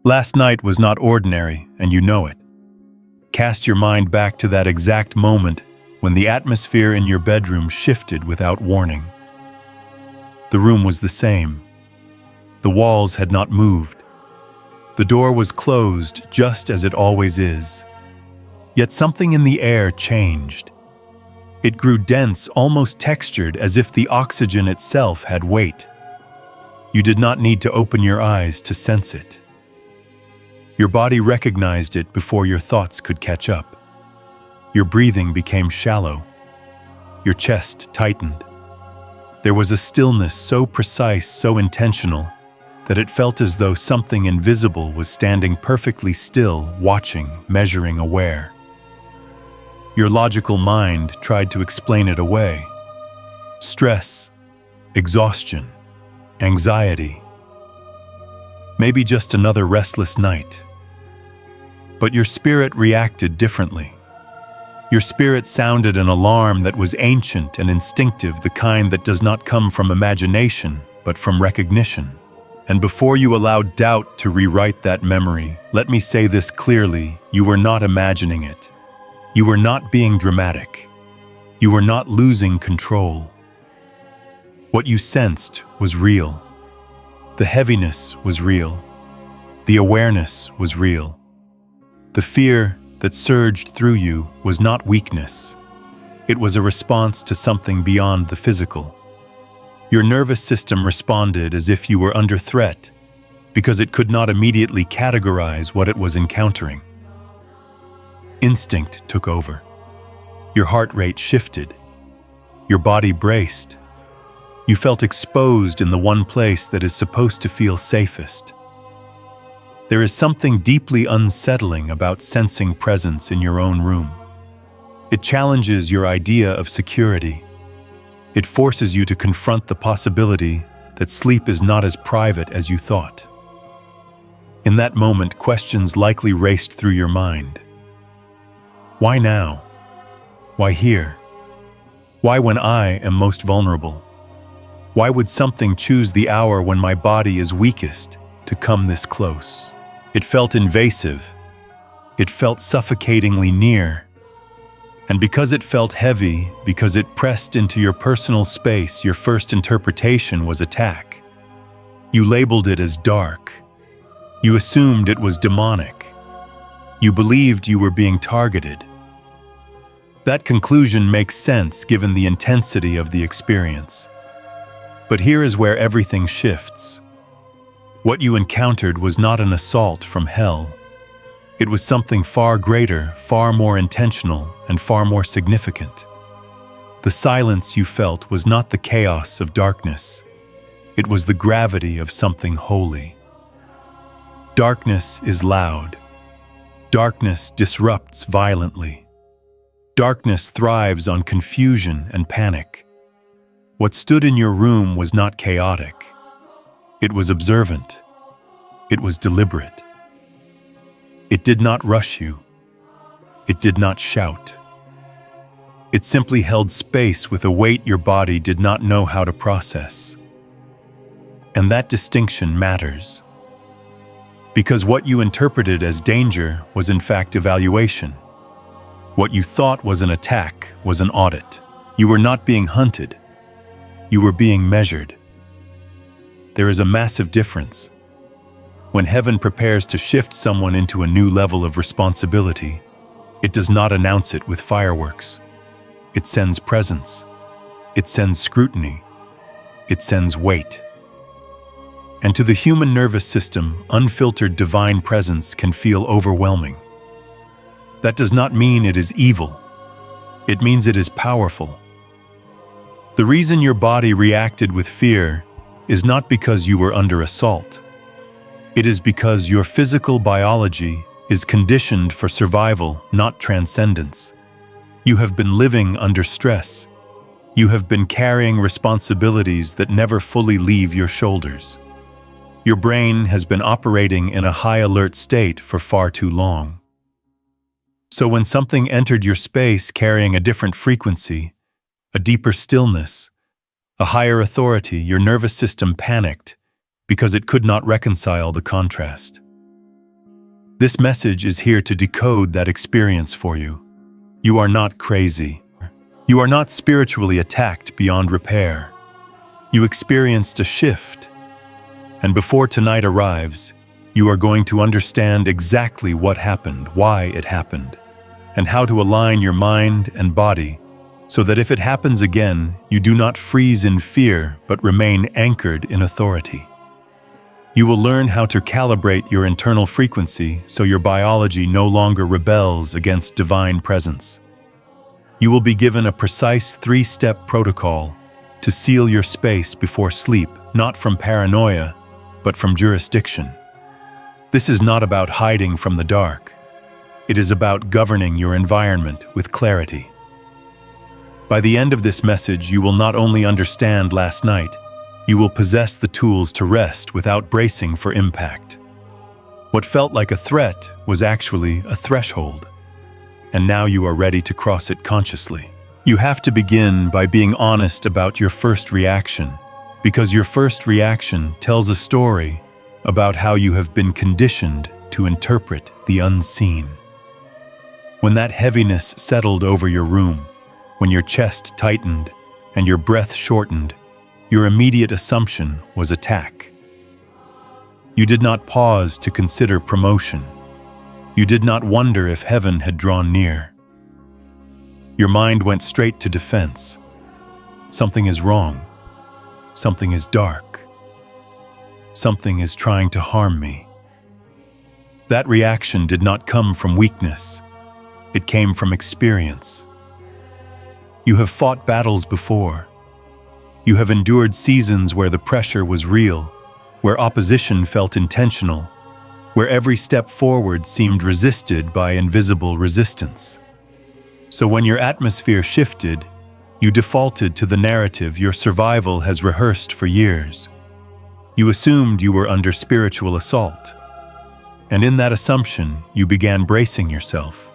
Last night was not ordinary, and you know it. Cast your mind back to that exact moment when the atmosphere in your bedroom shifted without warning. The room was the same. The walls had not moved. The door was closed just as it always is. Yet something in the air changed. It grew dense, almost textured, as if the oxygen itself had weight. You did not need to open your eyes to sense it. Your body recognized it before your thoughts could catch up. Your breathing became shallow. Your chest tightened. There was a stillness so precise, so intentional, that it felt as though something invisible was standing perfectly still, watching, measuring, aware. Your logical mind tried to explain it away. Stress, exhaustion, anxiety. Maybe just another restless night. But your spirit reacted differently. Your spirit sounded an alarm that was ancient and instinctive, the kind that does not come from imagination, but from recognition. And before you allowed doubt to rewrite that memory, let me say this clearly: you were not imagining it. You were not being dramatic. You were not losing control. What you sensed was real. The heaviness was real. The awareness was real. The fear that surged through you was not weakness. It was a response to something beyond the physical. Your nervous system responded as if you were under threat, because it could not immediately categorize what it was encountering. Instinct took over. Your heart rate shifted. Your body braced. You felt exposed in the one place that is supposed to feel safest. There is something deeply unsettling about sensing presence in your own room. It challenges your idea of security. It forces you to confront the possibility that sleep is not as private as you thought. In that moment, questions likely raced through your mind. Why now? Why here? Why when I am most vulnerable? Why would something choose the hour when my body is weakest to come this close? It felt invasive. It felt suffocatingly near. And because it felt heavy, because it pressed into your personal space, your first interpretation was attack. You labeled it as dark. You assumed it was demonic. You believed you were being targeted. That conclusion makes sense given the intensity of the experience. But here is where everything shifts. What you encountered was not an assault from hell. It was something far greater, far more intentional, and far more significant. The silence you felt was not the chaos of darkness. It was the gravity of something holy. Darkness is loud. Darkness disrupts violently. Darkness thrives on confusion and panic. What stood in your room was not chaotic. It was observant. It was deliberate. It did not rush you. It did not shout. It simply held space with a weight your body did not know how to process. And that distinction matters. Because what you interpreted as danger was in fact evaluation. What you thought was an attack was an audit. You were not being hunted. You were being measured. There is a massive difference. When heaven prepares to shift someone into a new level of responsibility, it does not announce it with fireworks. It sends presence. It sends scrutiny. It sends weight. And to the human nervous system, unfiltered divine presence can feel overwhelming. That does not mean it is evil. It means it is powerful. The reason your body reacted with fear is not because you were under assault. It is because your physical biology is conditioned for survival, not transcendence. You have been living under stress. You have been carrying responsibilities that never fully leave your shoulders. Your brain has been operating in a high alert state for far too long. So when something entered your space carrying a different frequency, a deeper stillness, a higher authority, your nervous system panicked because it could not reconcile the contrast. This message is here to decode that experience for you. You are not crazy. You are not spiritually attacked beyond repair. You experienced a shift. And before tonight arrives, you are going to understand exactly what happened, why it happened, and how to align your mind and body so that if it happens again, you do not freeze in fear but remain anchored in authority. You will learn how to calibrate your internal frequency so your biology no longer rebels against divine presence. You will be given a precise 3-step protocol to seal your space before sleep, not from paranoia, but from jurisdiction. This is not about hiding from the dark. It is about governing your environment with clarity. By the end of this message, you will not only understand last night, you will possess the tools to rest without bracing for impact. What felt like a threat was actually a threshold, and now you are ready to cross it consciously. You have to begin by being honest about your first reaction, because your first reaction tells a story about how you have been conditioned to interpret the unseen. When that heaviness settled over your room, when your chest tightened and your breath shortened, your immediate assumption was attack. You did not pause to consider promotion. You did not wonder if heaven had drawn near. Your mind went straight to defense. Something is wrong. Something is dark. Something is trying to harm me. That reaction did not come from weakness. It came from experience. You have fought battles before. You have endured seasons where the pressure was real, where opposition felt intentional, where every step forward seemed resisted by invisible resistance. So when your atmosphere shifted, you defaulted to the narrative your survival has rehearsed for years. You assumed you were under spiritual assault. And in that assumption, you began bracing yourself.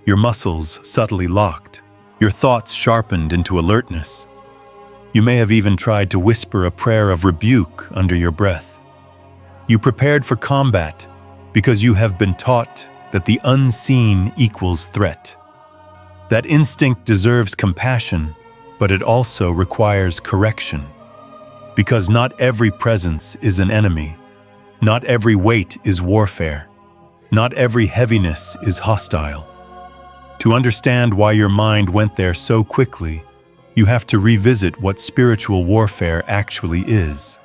Your muscles subtly locked, your thoughts sharpened into alertness. You may have even tried to whisper a prayer of rebuke under your breath. You prepared for combat because you have been taught that the unseen equals threat. That instinct deserves compassion, but it also requires correction. Because not every presence is an enemy. Not every weight is warfare. Not every heaviness is hostile. To understand why your mind went there so quickly, you have to revisit what spiritual warfare actually is.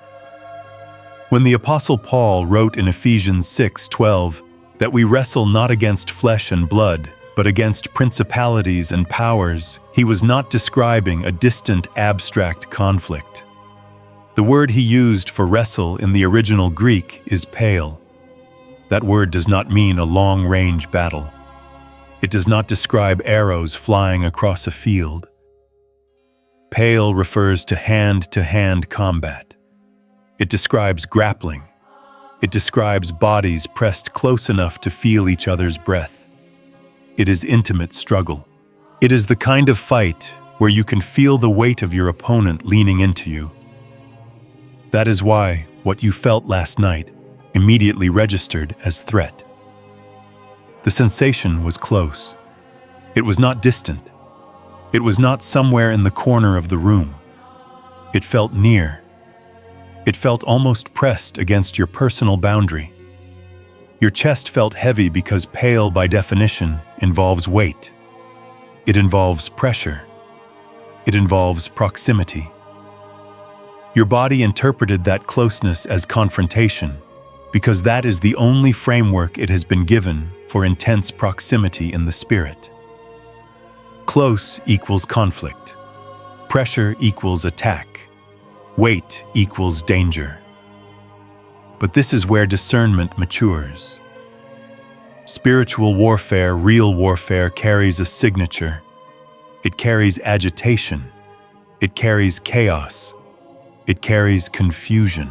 When the Apostle Paul wrote in Ephesians 6:12 that we wrestle not against flesh and blood, but against principalities and powers, he was not describing a distant, abstract conflict. The word he used for wrestle in the original Greek is pale. That word does not mean a long-range battle. It does not describe arrows flying across a field. Pale refers to hand-to-hand combat. It describes grappling. It describes bodies pressed close enough to feel each other's breath. It is intimate struggle. It is the kind of fight where you can feel the weight of your opponent leaning into you. That is why what you felt last night immediately registered as threat. The sensation was close. It was not distant. It was not somewhere in the corner of the room. It felt near. It felt almost pressed against your personal boundary. Your chest felt heavy because pale, by definition, involves weight. It involves pressure. It involves proximity. Your body interpreted that closeness as confrontation because that is the only framework it has been given for intense proximity in the spirit. Close equals conflict. Pressure equals attack. Weight equals danger. But this is where discernment matures. Spiritual warfare, real warfare, carries a signature. It carries agitation. It carries chaos. It carries confusion.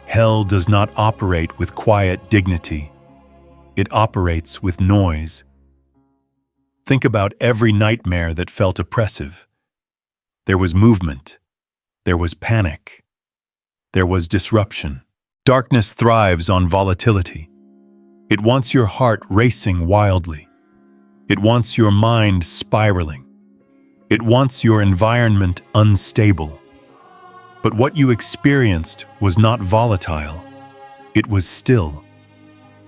Hell does not operate with quiet dignity. It operates with noise. Think about every nightmare that felt oppressive. There was movement. There was panic. There was disruption. Darkness thrives on volatility. It wants your heart racing wildly. It wants your mind spiraling. It wants your environment unstable. But what you experienced was not volatile. It was still.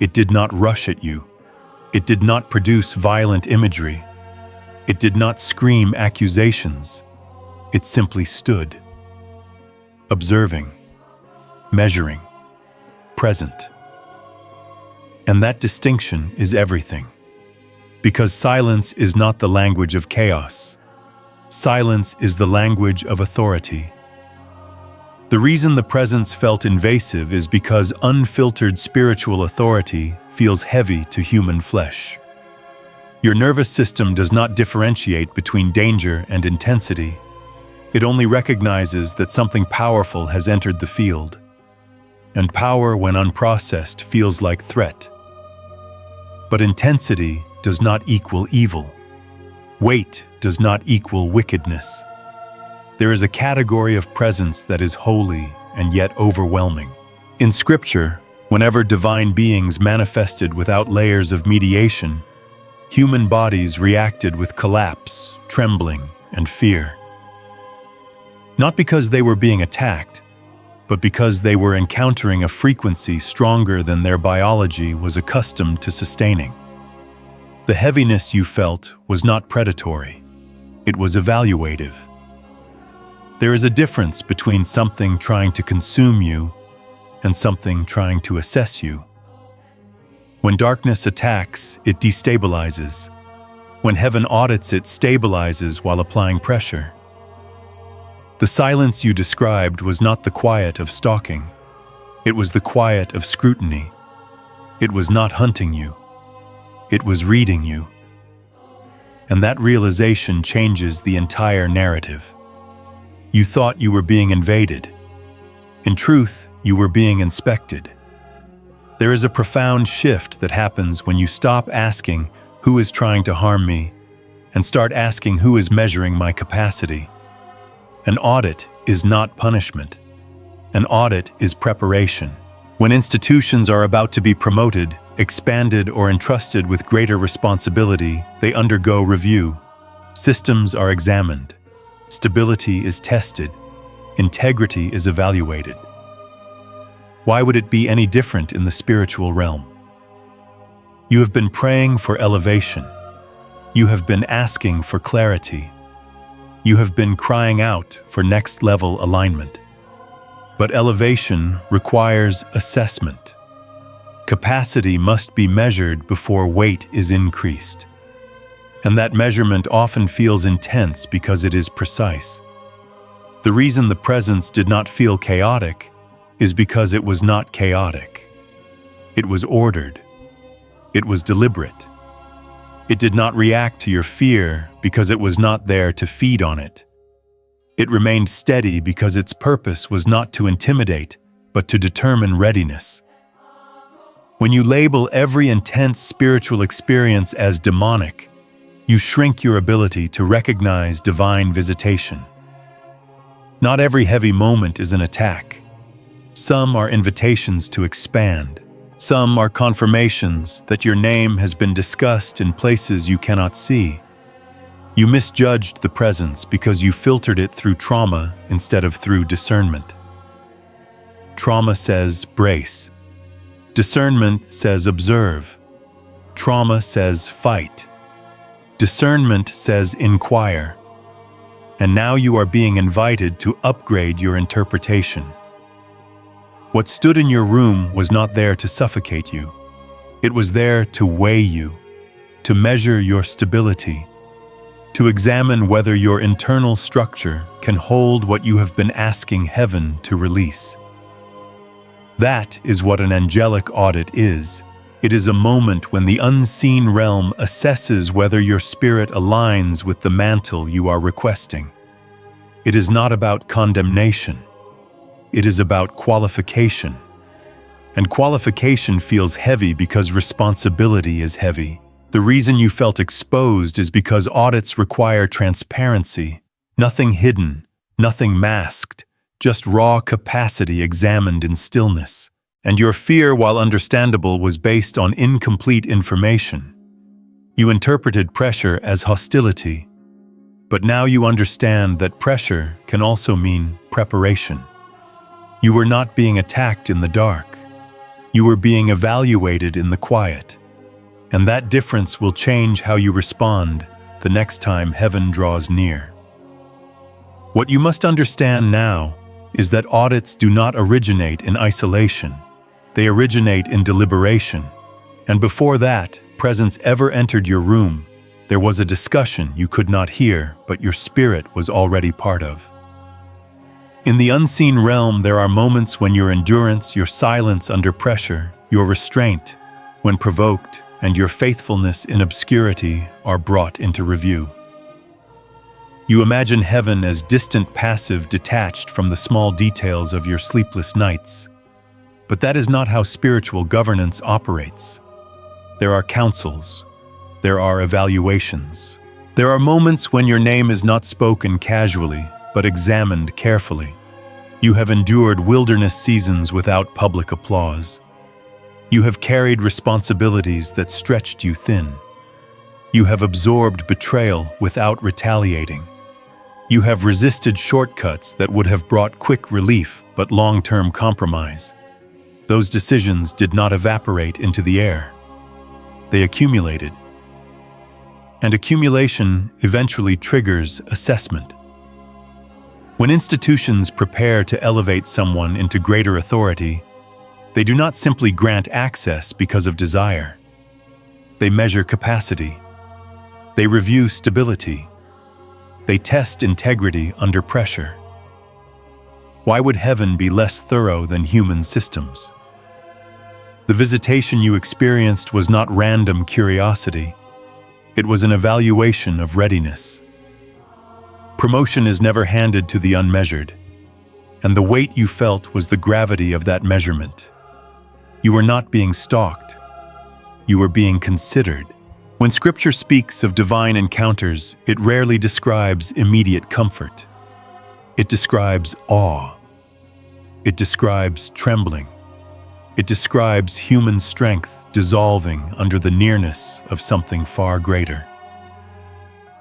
It did not rush at you. It did not produce violent imagery. It did not scream accusations. It simply stood, observing, measuring, present. And that distinction is everything. Because silence is not the language of chaos. Silence is the language of authority. The reason the presence felt invasive is because unfiltered spiritual authority feels heavy to human flesh. Your nervous system does not differentiate between danger and intensity. It only recognizes that something powerful has entered the field. And power, when unprocessed, feels like threat. But intensity does not equal evil. Weight does not equal wickedness. There is a category of presence that is holy and yet overwhelming. In Scripture, whenever divine beings manifested without layers of mediation, human bodies reacted with collapse, trembling, and fear. Not because they were being attacked, but because they were encountering a frequency stronger than their biology was accustomed to sustaining. The heaviness you felt was not predatory. It was evaluative. There is a difference between something trying to consume you and something trying to assess you. When darkness attacks, it destabilizes. When heaven audits, it stabilizes while applying pressure. The silence you described was not the quiet of stalking. It was the quiet of scrutiny. It was not hunting you. It was reading you. And that realization changes the entire narrative. You thought you were being invaded. In truth, you were being inspected. There is a profound shift that happens when you stop asking, "Who is trying to harm me?" and start asking, "Who is measuring my capacity?" An audit is not punishment. An audit is preparation. When institutions are about to be promoted, expanded, or entrusted with greater responsibility, they undergo review. Systems are examined. Stability is tested. Integrity is evaluated. Why would it be any different in the spiritual realm? You have been praying for elevation. You have been asking for clarity. You have been crying out for next-level alignment. But elevation requires assessment. Capacity must be measured before weight is increased. And that measurement often feels intense because it is precise. The reason the presence did not feel chaotic is because it was not chaotic. It was ordered. It was deliberate. It did not react to your fear because it was not there to feed on it. It remained steady because its purpose was not to intimidate, but to determine readiness. When you label every intense spiritual experience as demonic, you shrink your ability to recognize divine visitation. Not every heavy moment is an attack. Some are invitations to expand. Some are confirmations that your name has been discussed in places you cannot see. You misjudged the presence because you filtered it through trauma instead of through discernment. Trauma says brace. Discernment says observe. Trauma says fight. Discernment says inquire. And now you are being invited to upgrade your interpretation. What stood in your room was not there to suffocate you. It was there to weigh you, to measure your stability, to examine whether your internal structure can hold what you have been asking heaven to release. That is what an angelic audit is. It is a moment when the unseen realm assesses whether your spirit aligns with the mantle you are requesting. It is not about condemnation. It is about qualification. And qualification feels heavy because responsibility is heavy. The reason you felt exposed is because audits require transparency. Nothing hidden, nothing masked, just raw capacity examined in stillness. And your fear, while understandable, was based on incomplete information. You interpreted pressure as hostility, but now you understand that pressure can also mean preparation. You were not being attacked in the dark. You were being evaluated in the quiet. And that difference will change how you respond the next time heaven draws near. What you must understand now is that audits do not originate in isolation. They originate in deliberation. And before that presence ever entered your room, there was a discussion you could not hear, but your spirit was already part of. In the unseen realm, there are moments when your endurance, your silence under pressure, your restraint when provoked, and your faithfulness in obscurity are brought into review. You imagine heaven as distant, passive, detached from the small details of your sleepless nights. But that is not how spiritual governance operates. There are councils. There are evaluations. There are moments when your name is not spoken casually, but examined carefully. You have endured wilderness seasons without public applause. You have carried responsibilities that stretched you thin. You have absorbed betrayal without retaliating. You have resisted shortcuts that would have brought quick relief but long-term compromise. Those decisions did not evaporate into the air. They accumulated. And accumulation eventually triggers assessment. When institutions prepare to elevate someone into greater authority, they do not simply grant access because of desire. They measure capacity. They review stability. They test integrity under pressure. Why would heaven be less thorough than human systems? The visitation you experienced was not random curiosity. It was an evaluation of readiness. Promotion is never handed to the unmeasured, and the weight you felt was the gravity of that measurement. You were not being stalked. You were being considered. When Scripture speaks of divine encounters, it rarely describes immediate comfort. It describes awe. It describes trembling. It describes human strength dissolving under the nearness of something far greater.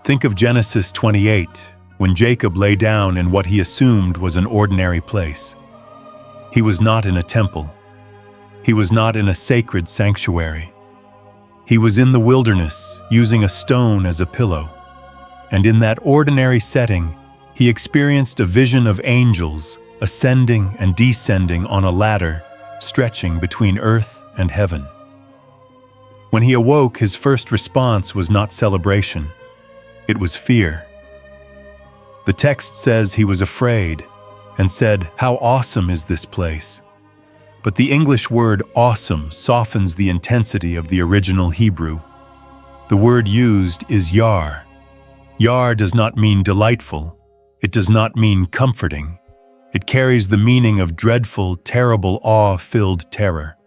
Think of Genesis 28, when Jacob lay down in what he assumed was an ordinary place. He was not in a temple. He was not in a sacred sanctuary. He was in the wilderness, using a stone as a pillow. And in that ordinary setting, he experienced a vision of angels ascending and descending on a ladder stretching between earth and heaven. When he awoke, his first response was not celebration. It was fear. The text says he was afraid and said, "How awesome is this place?" But the English word awesome softens the intensity of the original Hebrew. The word used is yar. Yar does not mean delightful. It does not mean comforting. It carries the meaning of dreadful, terrible, awe-filled terror.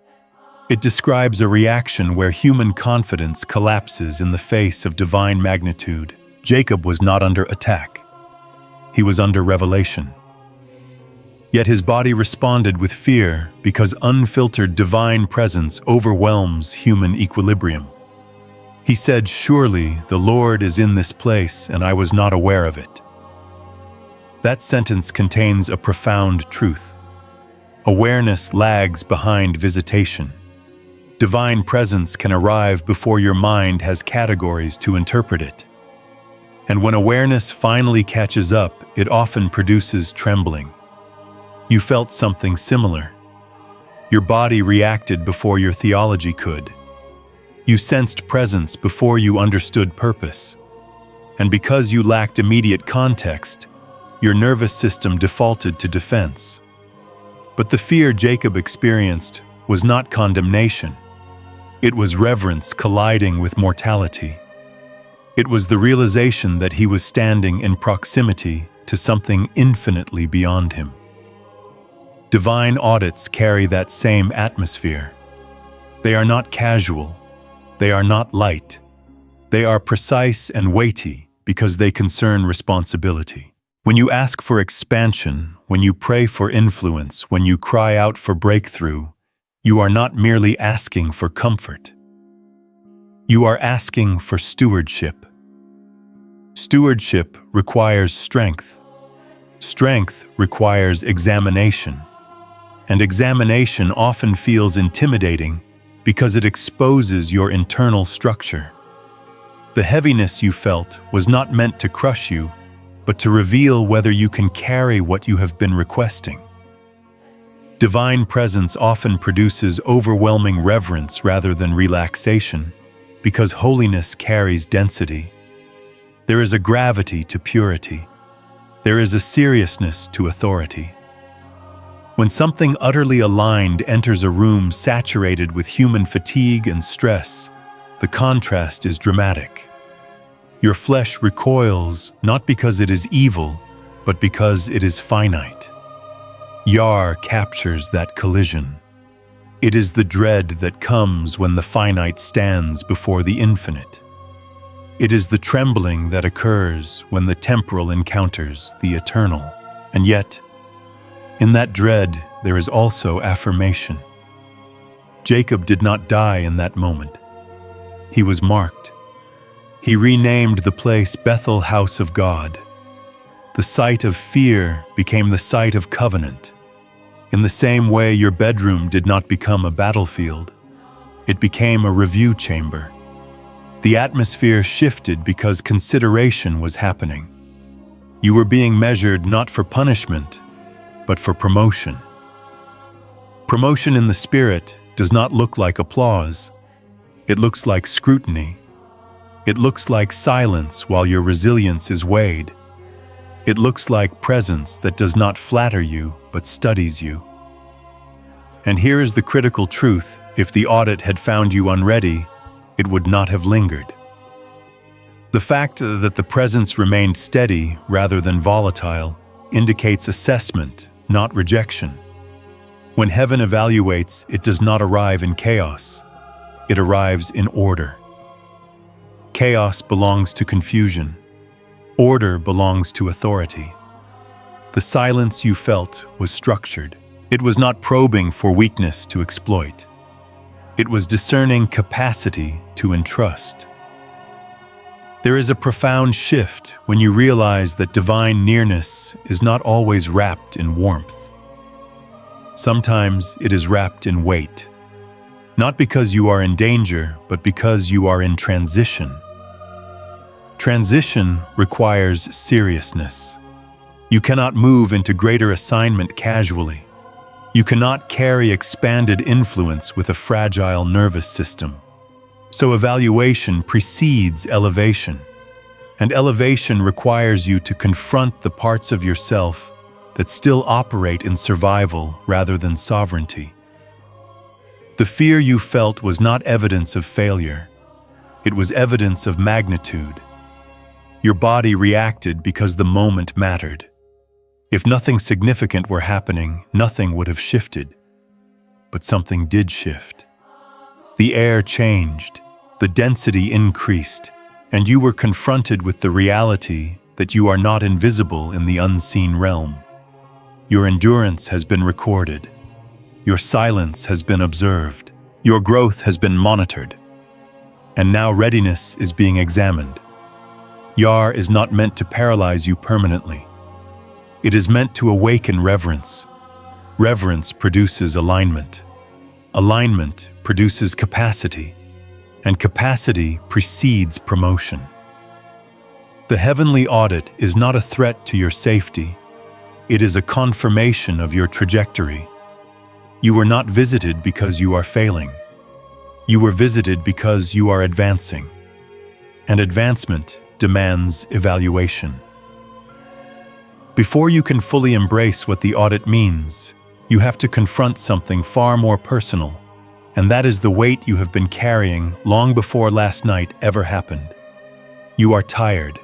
It describes a reaction where human confidence collapses in the face of divine magnitude. Jacob was not under attack. He was under revelation. Yet his body responded with fear because unfiltered divine presence overwhelms human equilibrium. He said, "Surely the Lord is in this place, and I was not aware of it." That sentence contains a profound truth. Awareness lags behind visitation. Divine presence can arrive before your mind has categories to interpret it. And when awareness finally catches up, it often produces trembling. You felt something similar. Your body reacted before your theology could. You sensed presence before you understood purpose. And because you lacked immediate context, your nervous system defaulted to defense. But the fear Jacob experienced was not condemnation. It was reverence colliding with mortality. It was the realization that he was standing in proximity to something infinitely beyond him. Divine audits carry that same atmosphere. They are not casual. They are not light. They are precise and weighty because they concern responsibility. When you ask for expansion, when you pray for influence, when you cry out for breakthrough, You are not merely asking for comfort. You are asking for stewardship. Stewardship requires strength. Strength requires examination. And examination often feels intimidating because it exposes your internal structure. The heaviness you felt was not meant to crush you, but to reveal whether you can carry what you have been requesting. Divine presence often produces overwhelming reverence rather than relaxation, because holiness carries density. There is a gravity to purity. There is a seriousness to authority. When something utterly aligned enters a room saturated with human fatigue and stress, the contrast is dramatic. Your flesh recoils not because it is evil, but because it is finite. Yar captures that collision. It is the dread that comes when the finite stands before the infinite. It is the trembling that occurs when the temporal encounters the eternal. And yet, in that dread, there is also affirmation. Jacob did not die in that moment. He was marked. He renamed the place Bethel, House of God. The site of fear became the site of covenant. In the same way your bedroom did not become a battlefield, it became a review chamber. The atmosphere shifted because consideration was happening. You were being measured not for punishment, but for promotion. Promotion in the spirit does not look like applause. It looks like scrutiny. It looks like silence while your resilience is weighed. It looks like presence that does not flatter you, but studies you. And here is the critical truth: if the audit had found you unready, it would not have lingered. The fact that the presence remained steady rather than volatile indicates assessment, not rejection. When heaven evaluates, it does not arrive in chaos. It arrives in order. Chaos belongs to confusion. Order belongs to authority. The silence you felt was structured. It was not probing for weakness to exploit. It was discerning capacity to entrust. There is a profound shift when you realize that divine nearness is not always wrapped in warmth. Sometimes it is wrapped in weight. Not because you are in danger, but because you are in transition. Transition requires seriousness. You cannot move into greater assignment casually. You cannot carry expanded influence with a fragile nervous system. So evaluation precedes elevation, and elevation requires you to confront the parts of yourself that still operate in survival rather than sovereignty. The fear you felt was not evidence of failure. It was evidence of magnitude. Your body reacted because the moment mattered. If nothing significant were happening, nothing would have shifted. But something did shift. The air changed, the density increased, and you were confronted with the reality that you are not invisible in the unseen realm. Your endurance has been recorded. Your silence has been observed. Your growth has been monitored. And now readiness is being examined. Yar is not meant to paralyze you permanently. It is meant to awaken reverence. Reverence produces alignment. Alignment produces capacity, and capacity precedes promotion. The heavenly audit is not a threat to your safety. It is a confirmation of your trajectory. You were not visited because you are failing. You were visited because you are advancing. And advancement demands evaluation. Before you can fully embrace what the audit means, you have to confront something far more personal, and that is the weight you have been carrying long before last night ever happened. You are tired,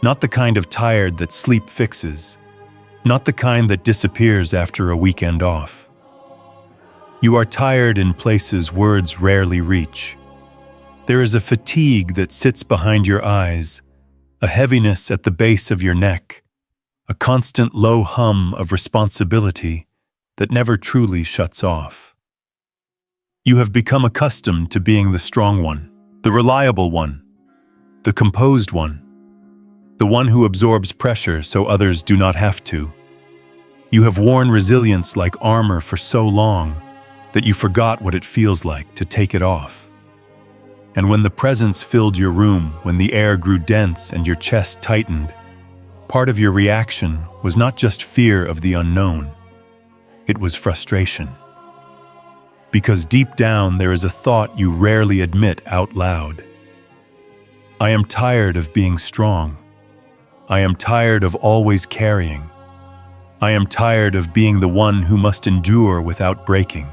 not the kind of tired that sleep fixes, not the kind that disappears after a weekend off. You are tired in places words rarely reach. There is a fatigue that sits behind your eyes, a heaviness at the base of your neck, a constant low hum of responsibility that never truly shuts off. You have become accustomed to being the strong one, the reliable one, the composed one, the one who absorbs pressure so others do not have to. You have worn resilience like armor for so long that you forgot what it feels like to take it off. And when the presence filled your room, when the air grew dense and your chest tightened, part of your reaction was not just fear of the unknown, it was frustration. Because deep down there is a thought you rarely admit out loud. I am tired of being strong. I am tired of always carrying. I am tired of being the one who must endure without breaking.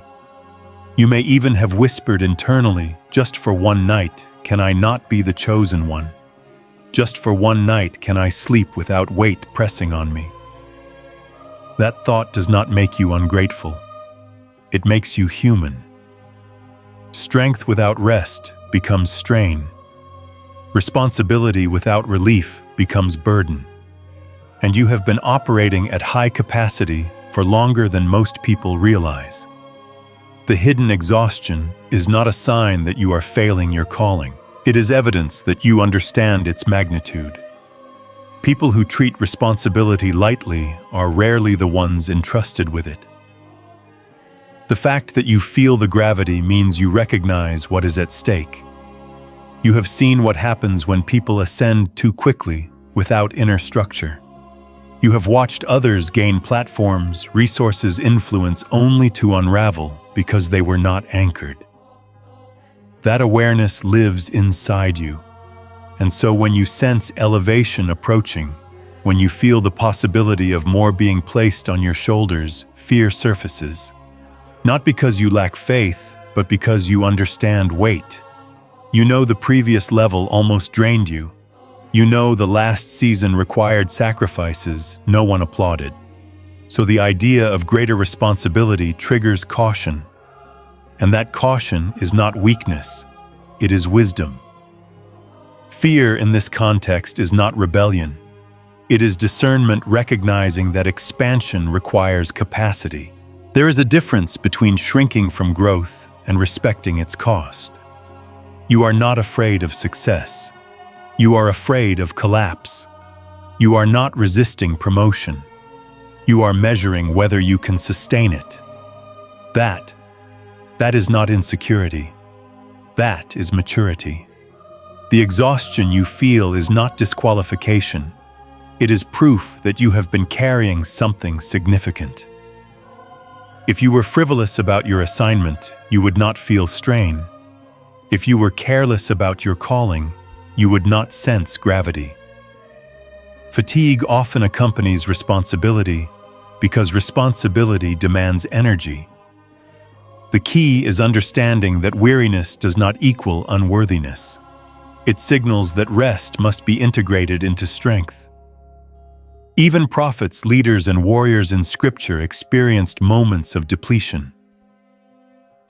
You may even have whispered internally, just for one night, can I not be the chosen one? Just for one night, can I sleep without weight pressing on me? That thought does not make you ungrateful. It makes you human. Strength without rest becomes strain. Responsibility without relief becomes burden. And you have been operating at high capacity for longer than most people realize. The hidden exhaustion is not a sign that you are failing your calling. It is evidence that you understand its magnitude. People who treat responsibility lightly are rarely the ones entrusted with it. The fact that you feel the gravity means you recognize what is at stake. You have seen what happens when people ascend too quickly without inner structure. You have watched others gain platforms, resources, influence only to unravel because they were not anchored. That awareness lives inside you. And so when you sense elevation approaching, when you feel the possibility of more being placed on your shoulders, fear surfaces. Not because you lack faith, but because you understand weight. You know the previous level almost drained you. You know the last season required sacrifices no one applauded. So the idea of greater responsibility triggers caution. And that caution is not weakness, it is wisdom. Fear in this context is not rebellion. It is discernment recognizing that expansion requires capacity. There is a difference between shrinking from growth and respecting its cost. You are not afraid of success. You are afraid of collapse. You are not resisting promotion. You are measuring whether you can sustain it. That is not insecurity. That is maturity. The exhaustion you feel is not disqualification. It is proof that you have been carrying something significant. If you were frivolous about your assignment, you would not feel strain. If you were careless about your calling, you would not sense gravity. Fatigue often accompanies responsibility because responsibility demands energy. The key is understanding that weariness does not equal unworthiness. It signals that rest must be integrated into strength. Even prophets, leaders, and warriors in Scripture experienced moments of depletion.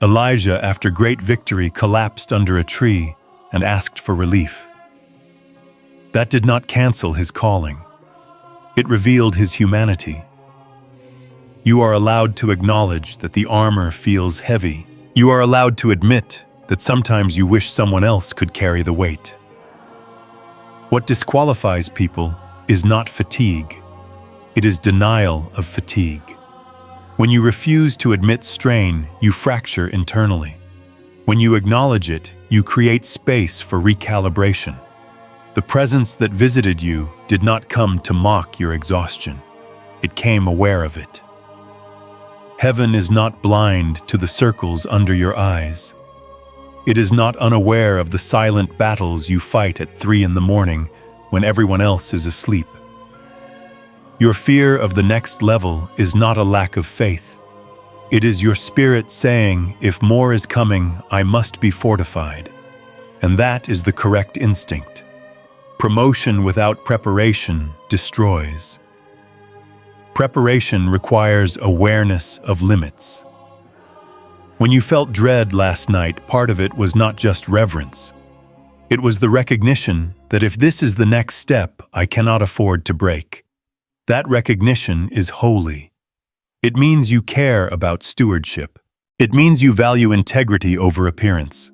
Elijah, after great victory, collapsed under a tree and asked for relief. That did not cancel his calling. It revealed his humanity. You are allowed to acknowledge that the armor feels heavy. You are allowed to admit that sometimes you wish someone else could carry the weight. What disqualifies people is not fatigue. It is denial of fatigue. When you refuse to admit strain, you fracture internally. When you acknowledge it, you create space for recalibration. The presence that visited you did not come to mock your exhaustion. It came aware of it. Heaven is not blind to the circles under your eyes. It is not unaware of the silent battles you fight at 3 a.m. when everyone else is asleep. Your fear of the next level is not a lack of faith. It is your spirit saying, if more is coming, I must be fortified. And that is the correct instinct. Promotion without preparation destroys. Preparation requires awareness of limits. When you felt dread last night, part of it was not just reverence. It was the recognition that if this is the next step, I cannot afford to break. That recognition is holy. It means you care about stewardship. It means you value integrity over appearance.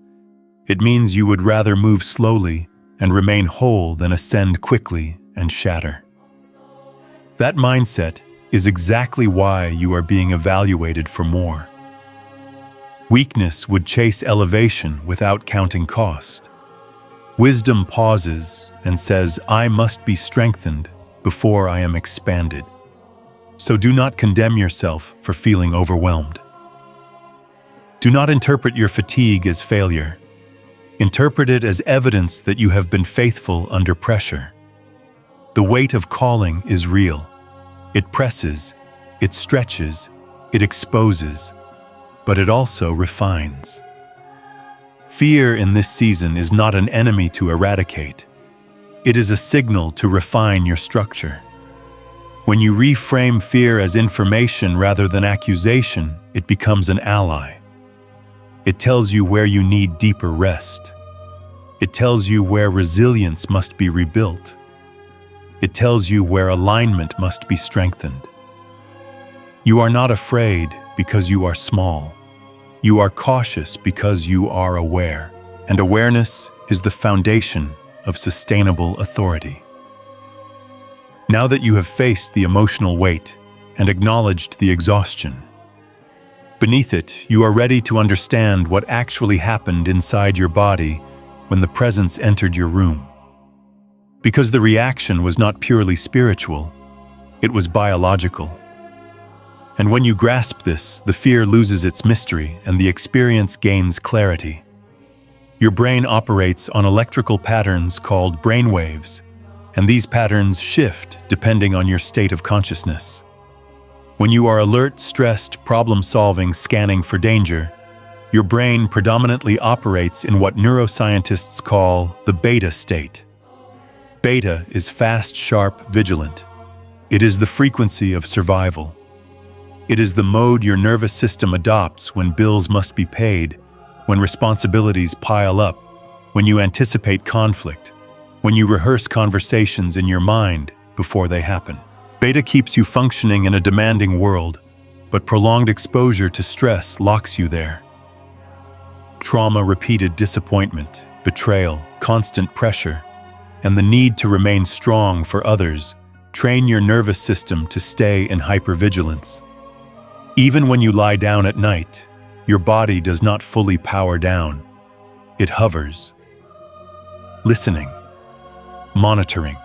It means you would rather move slowly and remain whole than ascend quickly and shatter. That mindset is exactly why you are being evaluated for more. Weakness would chase elevation without counting cost. Wisdom pauses and says, I must be strengthened before I am expanded. So do not condemn yourself for feeling overwhelmed. Do not interpret your fatigue as failure. Interpret it as evidence that you have been faithful under pressure. The weight of calling is real. It presses, it stretches, it exposes, but it also refines. Fear in this season is not an enemy to eradicate. It is a signal to refine your structure. When you reframe fear as information rather than accusation, it becomes an ally. It tells you where you need deeper rest. It tells you where resilience must be rebuilt. It tells you where alignment must be strengthened. You are not afraid because you are small. You are cautious because you are aware. And awareness is the foundation of sustainable authority. Now that you have faced the emotional weight and acknowledged the exhaustion, beneath it, you are ready to understand what actually happened inside your body when the presence entered your room. Because the reaction was not purely spiritual, it was biological. And when you grasp this, the fear loses its mystery and the experience gains clarity. Your brain operates on electrical patterns called brainwaves, and these patterns shift depending on your state of consciousness. When you are alert, stressed, problem-solving, scanning for danger, your brain predominantly operates in what neuroscientists call the beta state. Beta is fast, sharp, vigilant. It is the frequency of survival. It is the mode your nervous system adopts when bills must be paid, when responsibilities pile up, when you anticipate conflict, when you rehearse conversations in your mind before they happen. Beta keeps you functioning in a demanding world, but prolonged exposure to stress locks you there. Trauma, repeated disappointment, betrayal, constant pressure, and the need to remain strong for others train your nervous system to stay in hypervigilance. Even when you lie down at night, your body does not fully power down. It hovers, listening, monitoring,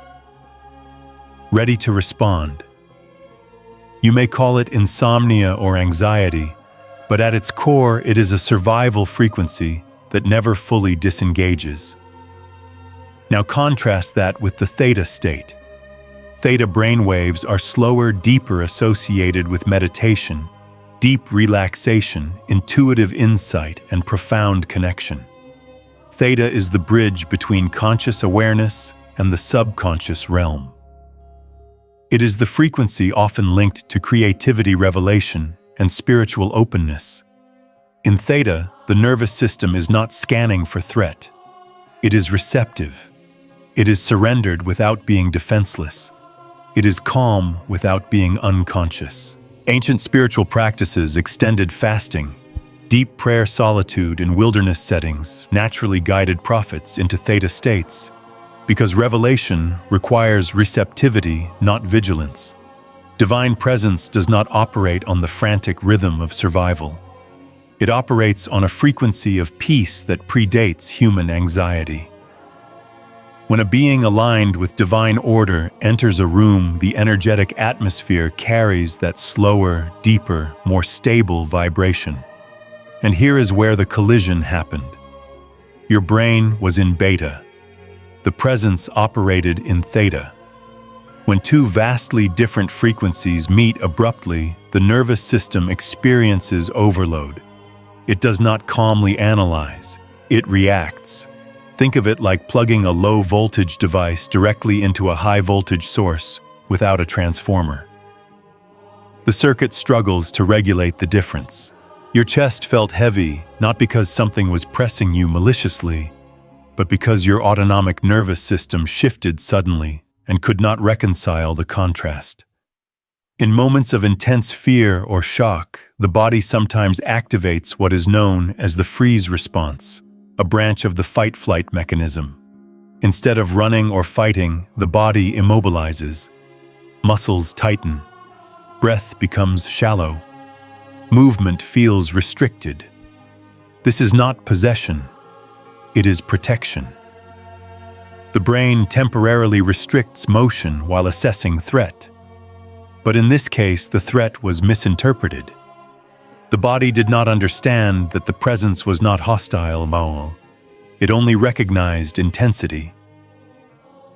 ready to respond. You may call it insomnia or anxiety, but at its core, it is a survival frequency that never fully disengages. Now contrast that with the theta state. Theta brainwaves are slower, deeper, associated with meditation, deep relaxation, intuitive insight, and profound connection. Theta is the bridge between conscious awareness and the subconscious realm. It is the frequency often linked to creativity, revelation, and spiritual openness. In theta, the nervous system is not scanning for threat. It is receptive. It is surrendered without being defenseless. It is calm without being unconscious. Ancient spiritual practices, extended fasting, deep prayer, solitude in wilderness settings naturally guided prophets into theta states, because revelation requires receptivity, not vigilance. Divine presence does not operate on the frantic rhythm of survival. It operates on a frequency of peace that predates human anxiety. When a being aligned with divine order enters a room, the energetic atmosphere carries that slower, deeper, more stable vibration. And here is where the collision happened. Your brain was in beta. The presence operated in theta. When two vastly different frequencies meet abruptly, the nervous system experiences overload. It does not calmly analyze. It reacts. Think of it like plugging a low-voltage device directly into a high-voltage source without a transformer. The circuit struggles to regulate the difference. Your chest felt heavy, not because something was pressing you maliciously, but because your autonomic nervous system shifted suddenly and could not reconcile the contrast. In moments of intense fear or shock, the body sometimes activates what is known as the freeze response, a branch of the fight-flight mechanism. Instead of running or fighting, the body immobilizes. Muscles tighten. Breath becomes shallow. Movement feels restricted. This is not possession. It is protection. The brain temporarily restricts motion while assessing threat. But in this case, the threat was misinterpreted. The body did not understand that the presence was not hostile. It only recognized intensity.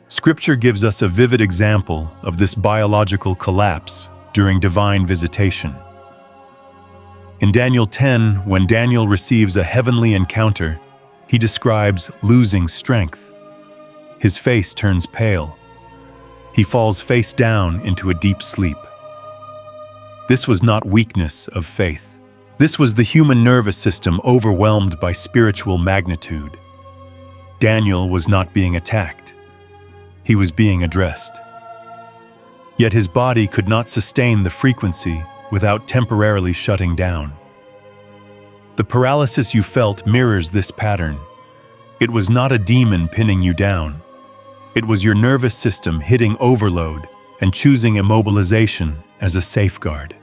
Scripture gives us a vivid example of this biological collapse during divine visitation. In Daniel 10, when Daniel receives a heavenly encounter, he describes losing strength. His face turns pale. He falls face down into a deep sleep. This was not weakness of faith. This was the human nervous system overwhelmed by spiritual magnitude. Daniel was not being attacked. He was being addressed. Yet his body could not sustain the frequency without temporarily shutting down. The paralysis you felt mirrors this pattern. It was not a demon pinning you down. It was your nervous system hitting overload and choosing immobilization as a safeguard.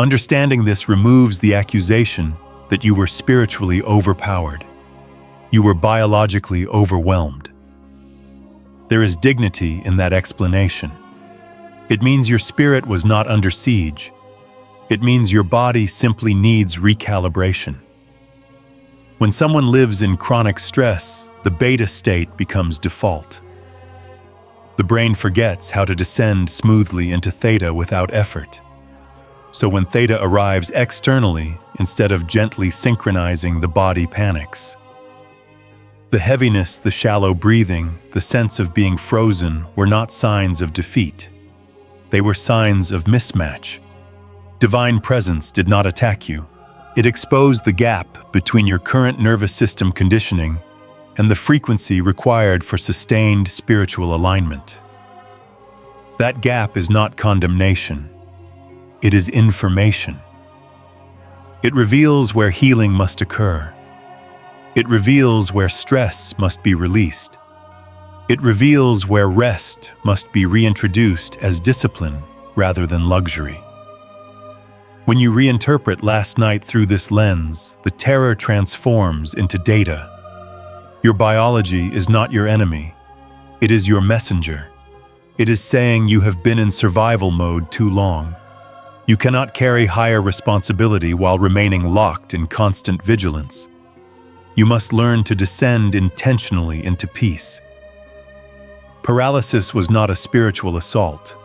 Understanding this removes the accusation that you were spiritually overpowered. You were biologically overwhelmed. There is dignity in that explanation. It means your spirit was not under siege. It means your body simply needs recalibration. When someone lives in chronic stress, the beta state becomes default. The brain forgets how to descend smoothly into theta without effort. So when theta arrives externally, instead of gently synchronizing, the body panics. The heaviness, the shallow breathing, the sense of being frozen were not signs of defeat. They were signs of mismatch. Divine presence did not attack you. It exposed the gap between your current nervous system conditioning and the frequency required for sustained spiritual alignment. That gap is not condemnation. It is information. It reveals where healing must occur. It reveals where stress must be released. It reveals where rest must be reintroduced as discipline rather than luxury. When you reinterpret last night through this lens, the terror transforms into data. Your biology is not your enemy. It is your messenger. It is saying you have been in survival mode too long. You cannot carry higher responsibility while remaining locked in constant vigilance. You must learn to descend intentionally into peace. Paralysis was not a spiritual assault.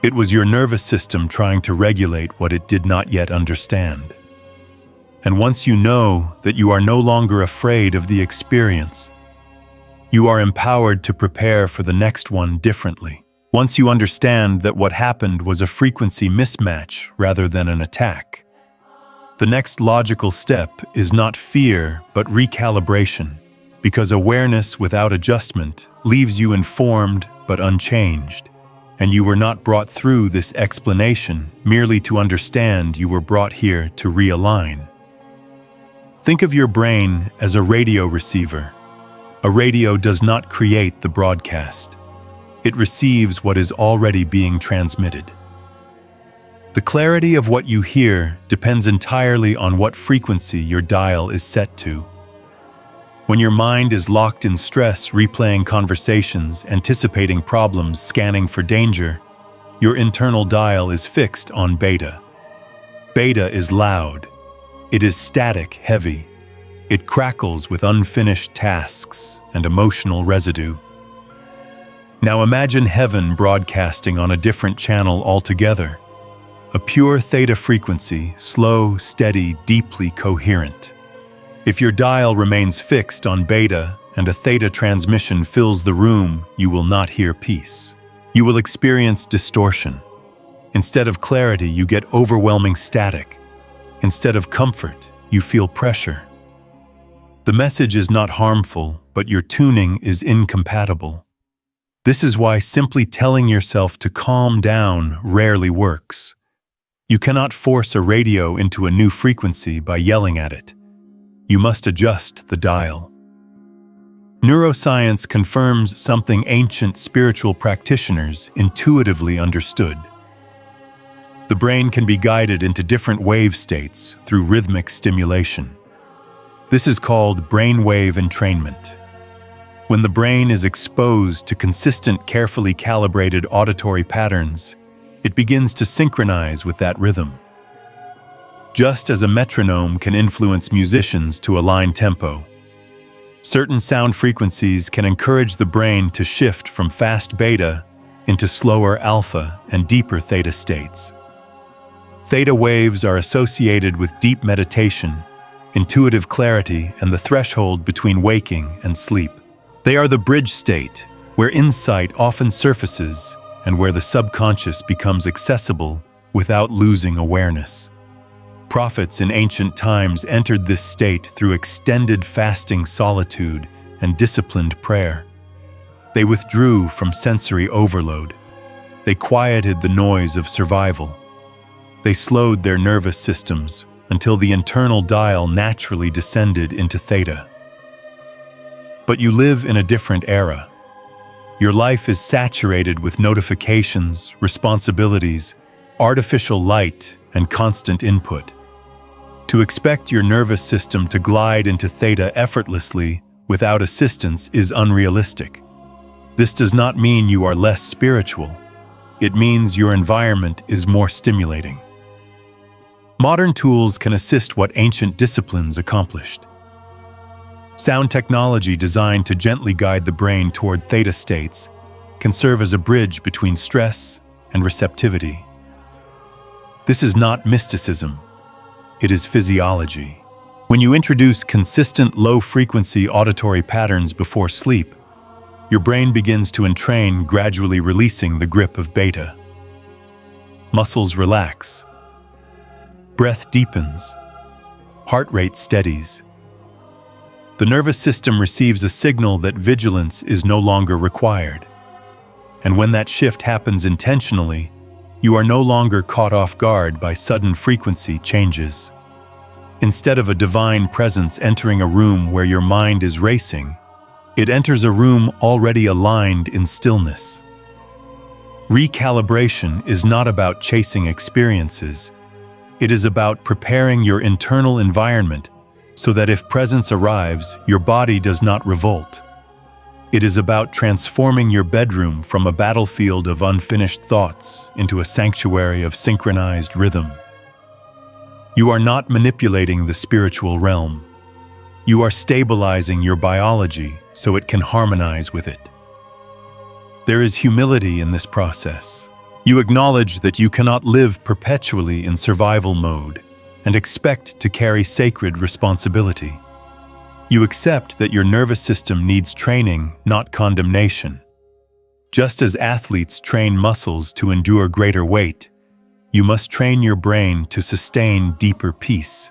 It was your nervous system trying to regulate what it did not yet understand. And once you know that you are no longer afraid of the experience, you are empowered to prepare for the next one differently. Once you understand that what happened was a frequency mismatch rather than an attack, the next logical step is not fear but recalibration, because awareness without adjustment leaves you informed but unchanged. And you were not brought through this explanation merely to understand. You were brought here to realign. Think of your brain as a radio receiver. A radio does not create the broadcast. It receives what is already being transmitted. The clarity of what you hear depends entirely on what frequency your dial is set to. When your mind is locked in stress, replaying conversations, anticipating problems, scanning for danger, your internal dial is fixed on beta. Beta is loud. It is static, heavy. It crackles with unfinished tasks and emotional residue. Now imagine heaven broadcasting on a different channel altogether. A pure theta frequency, slow, steady, deeply coherent. If your dial remains fixed on beta and a theta transmission fills the room, you will not hear peace. You will experience distortion. Instead of clarity, you get overwhelming static. Instead of comfort, you feel pressure. The message is not harmful, but your tuning is incompatible. This is why simply telling yourself to calm down rarely works. You cannot force a radio into a new frequency by yelling at it. You must adjust the dial. Neuroscience confirms something ancient spiritual practitioners intuitively understood. The brain can be guided into different wave states through rhythmic stimulation. This is called brainwave entrainment. When the brain is exposed to consistent, carefully calibrated auditory patterns, it begins to synchronize with that rhythm. Just as a metronome can influence musicians to align tempo, certain sound frequencies can encourage the brain to shift from fast beta into slower alpha and deeper theta states. Theta waves are associated with deep meditation, intuitive clarity, and the threshold between waking and sleep. They are the bridge state, where insight often surfaces and where the subconscious becomes accessible without losing awareness. Prophets in ancient times entered this state through extended fasting solitude and disciplined prayer. They withdrew from sensory overload. They quieted the noise of survival. They slowed their nervous systems until the internal dial naturally descended into theta. But you live in a different era. Your life is saturated with notifications, responsibilities, artificial light, and constant input. To expect your nervous system to glide into theta effortlessly without assistance is unrealistic. This does not mean you are less spiritual. It means your environment is more stimulating. Modern tools can assist what ancient disciplines accomplished. Sound technology designed to gently guide the brain toward theta states can serve as a bridge between stress and receptivity. This is not mysticism. It is physiology. When you introduce consistent low-frequency auditory patterns before sleep, your brain begins to entrain, gradually releasing the grip of beta. Muscles relax. Breath deepens. Heart rate steadies. The nervous system receives a signal that vigilance is no longer required. And when that shift happens intentionally, you are no longer caught off guard by sudden frequency changes. Instead of a divine presence entering a room where your mind is racing, it enters a room already aligned in stillness. Recalibration is not about chasing experiences. It is about preparing your internal environment so that if presence arrives, your body does not revolt. It is about transforming your bedroom from a battlefield of unfinished thoughts into a sanctuary of synchronized rhythm. You are not manipulating the spiritual realm. You are stabilizing your biology so it can harmonize with it. There is humility in this process. You acknowledge that you cannot live perpetually in survival mode and expect to carry sacred responsibility. You accept that your nervous system needs training, not condemnation. Just as athletes train muscles to endure greater weight, you must train your brain to sustain deeper peace.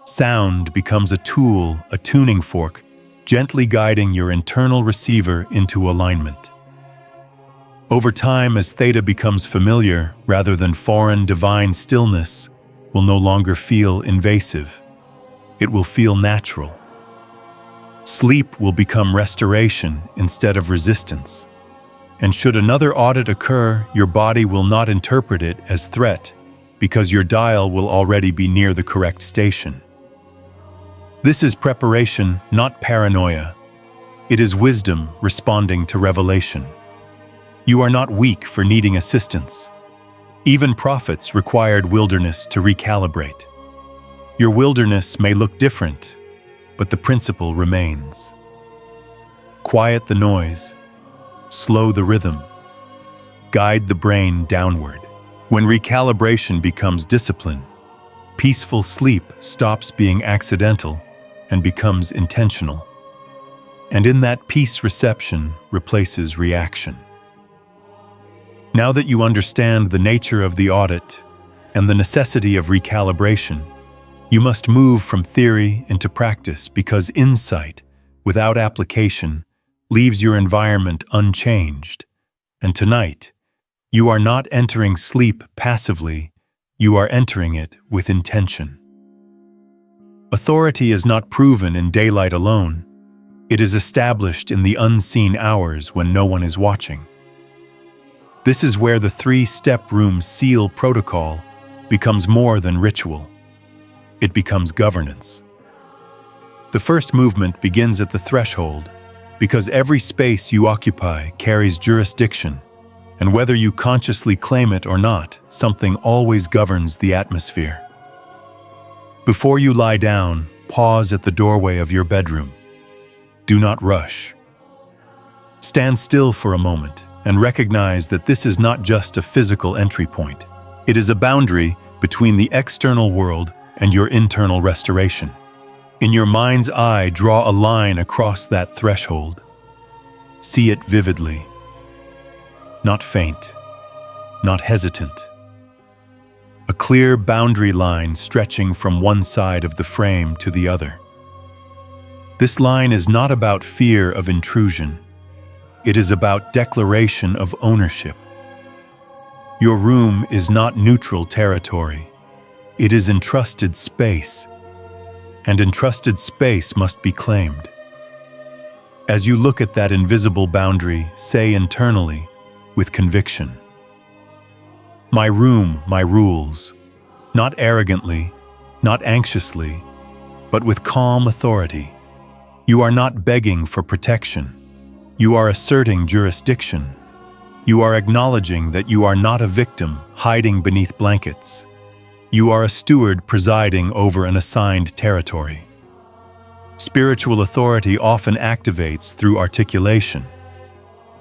Sound becomes a tool, a tuning fork, gently guiding your internal receiver into alignment. Over time, as theta becomes familiar rather than foreign, divine stillness will no longer feel invasive. It will feel natural. Sleep will become restoration instead of resistance. And should another audit occur, your body will not interpret it as threat because your dial will already be near the correct station. This is preparation, not paranoia. It is wisdom responding to revelation. You are not weak for needing assistance. Even prophets required wilderness to recalibrate. Your wilderness may look different, but the principle remains. Quiet the noise, slow the rhythm, guide the brain downward. When recalibration becomes discipline, peaceful sleep stops being accidental and becomes intentional. And in that peace, reception replaces reaction. Now that you understand the nature of the audit and the necessity of recalibration, you must move from theory into practice because insight, without application, leaves your environment unchanged. And tonight, you are not entering sleep passively, you are entering it with intention. Authority is not proven in daylight alone. It is established in the unseen hours when no one is watching. This is where the three-step room seal protocol becomes more than ritual. It becomes governance. The first movement begins at the threshold, because every space you occupy carries jurisdiction, and whether you consciously claim it or not, something always governs the atmosphere. Before you lie down, pause at the doorway of your bedroom. Do not rush. Stand still for a moment and recognize that this is not just a physical entry point. It is a boundary between the external world and your internal restoration. In your mind's eye, draw a line across that threshold. See it vividly. Not faint, not hesitant. A clear boundary line stretching from one side of the frame to the other. This line is not about fear of intrusion. It is about declaration of ownership. Your room is not neutral territory. It is entrusted space, and entrusted space must be claimed. As you look at that invisible boundary, say internally, with conviction, "My room, my rules," not arrogantly, not anxiously, but with calm authority. You are not begging for protection. You are asserting jurisdiction. You are acknowledging that you are not a victim hiding beneath blankets. You are a steward presiding over an assigned territory. Spiritual authority often activates through articulation.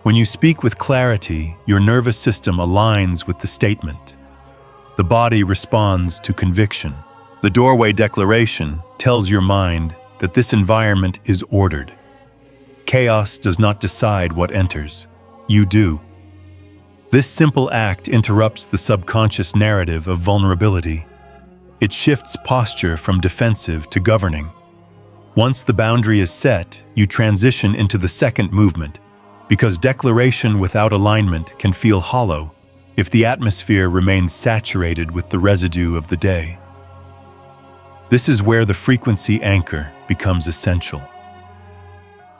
When you speak with clarity, your nervous system aligns with the statement. The body responds to conviction. The doorway declaration tells your mind that this environment is ordered. Chaos does not decide what enters. You do. This simple act interrupts the subconscious narrative of vulnerability. It shifts posture from defensive to governing. Once the boundary is set, you transition into the second movement, because declaration without alignment can feel hollow if the atmosphere remains saturated with the residue of the day. This is where the frequency anchor becomes essential.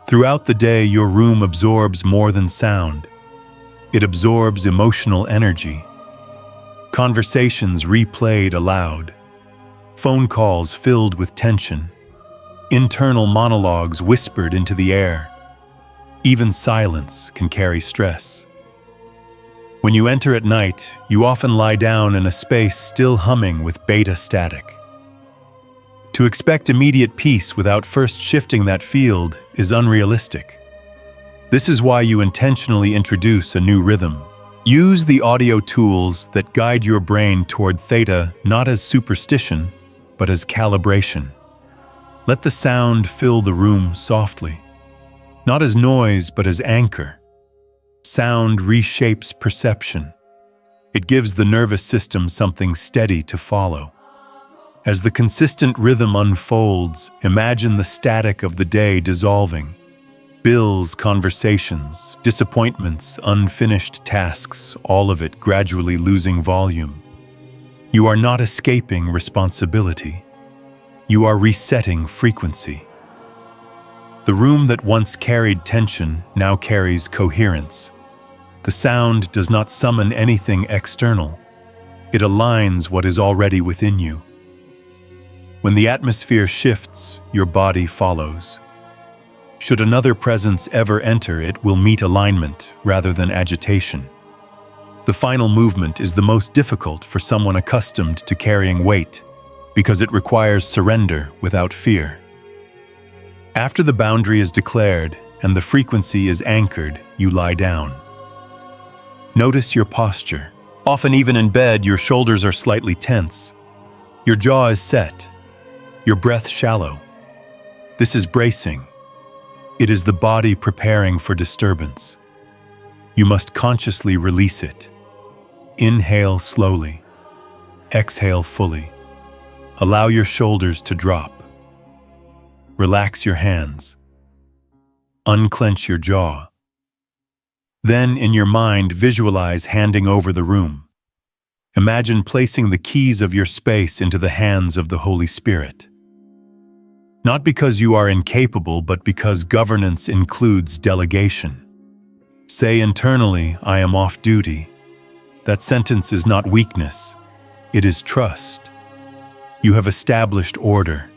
Throughout the day, your room absorbs more than sound. It absorbs emotional energy. Conversations replayed aloud. Phone calls filled with tension. Internal monologues whispered into the air. Even silence can carry stress. When you enter at night, you often lie down in a space still humming with beta static. To expect immediate peace without first shifting that field is unrealistic. This is why you intentionally introduce a new rhythm. Use the audio tools that guide your brain toward theta not as superstition, but as calibration. Let the sound fill the room softly, not as noise, but as anchor. Sound reshapes perception. It gives the nervous system something steady to follow. As the consistent rhythm unfolds, imagine the static of the day dissolving. Bills, conversations, disappointments, unfinished tasks, all of it gradually losing volume. You are not escaping responsibility. You are resetting frequency. The room that once carried tension now carries coherence. The sound does not summon anything external. It aligns what is already within you. When the atmosphere shifts, your body follows. Should another presence ever enter, it will meet alignment rather than agitation. The final movement is the most difficult for someone accustomed to carrying weight, because it requires surrender without fear. After the boundary is declared and the frequency is anchored, you lie down. Notice your posture. Often even in bed, your shoulders are slightly tense. Your jaw is set. Your breath shallow. This is bracing. It is the body preparing for disturbance. You must consciously release it. Inhale slowly. Exhale fully. Allow your shoulders to drop. Relax your hands. Unclench your jaw. Then, in your mind, visualize handing over the room. Imagine placing the keys of your space into the hands of the Holy Spirit. Not because you are incapable, but because governance includes delegation. Say internally, "I am off duty." That sentence is not weakness, it is trust. You have established order.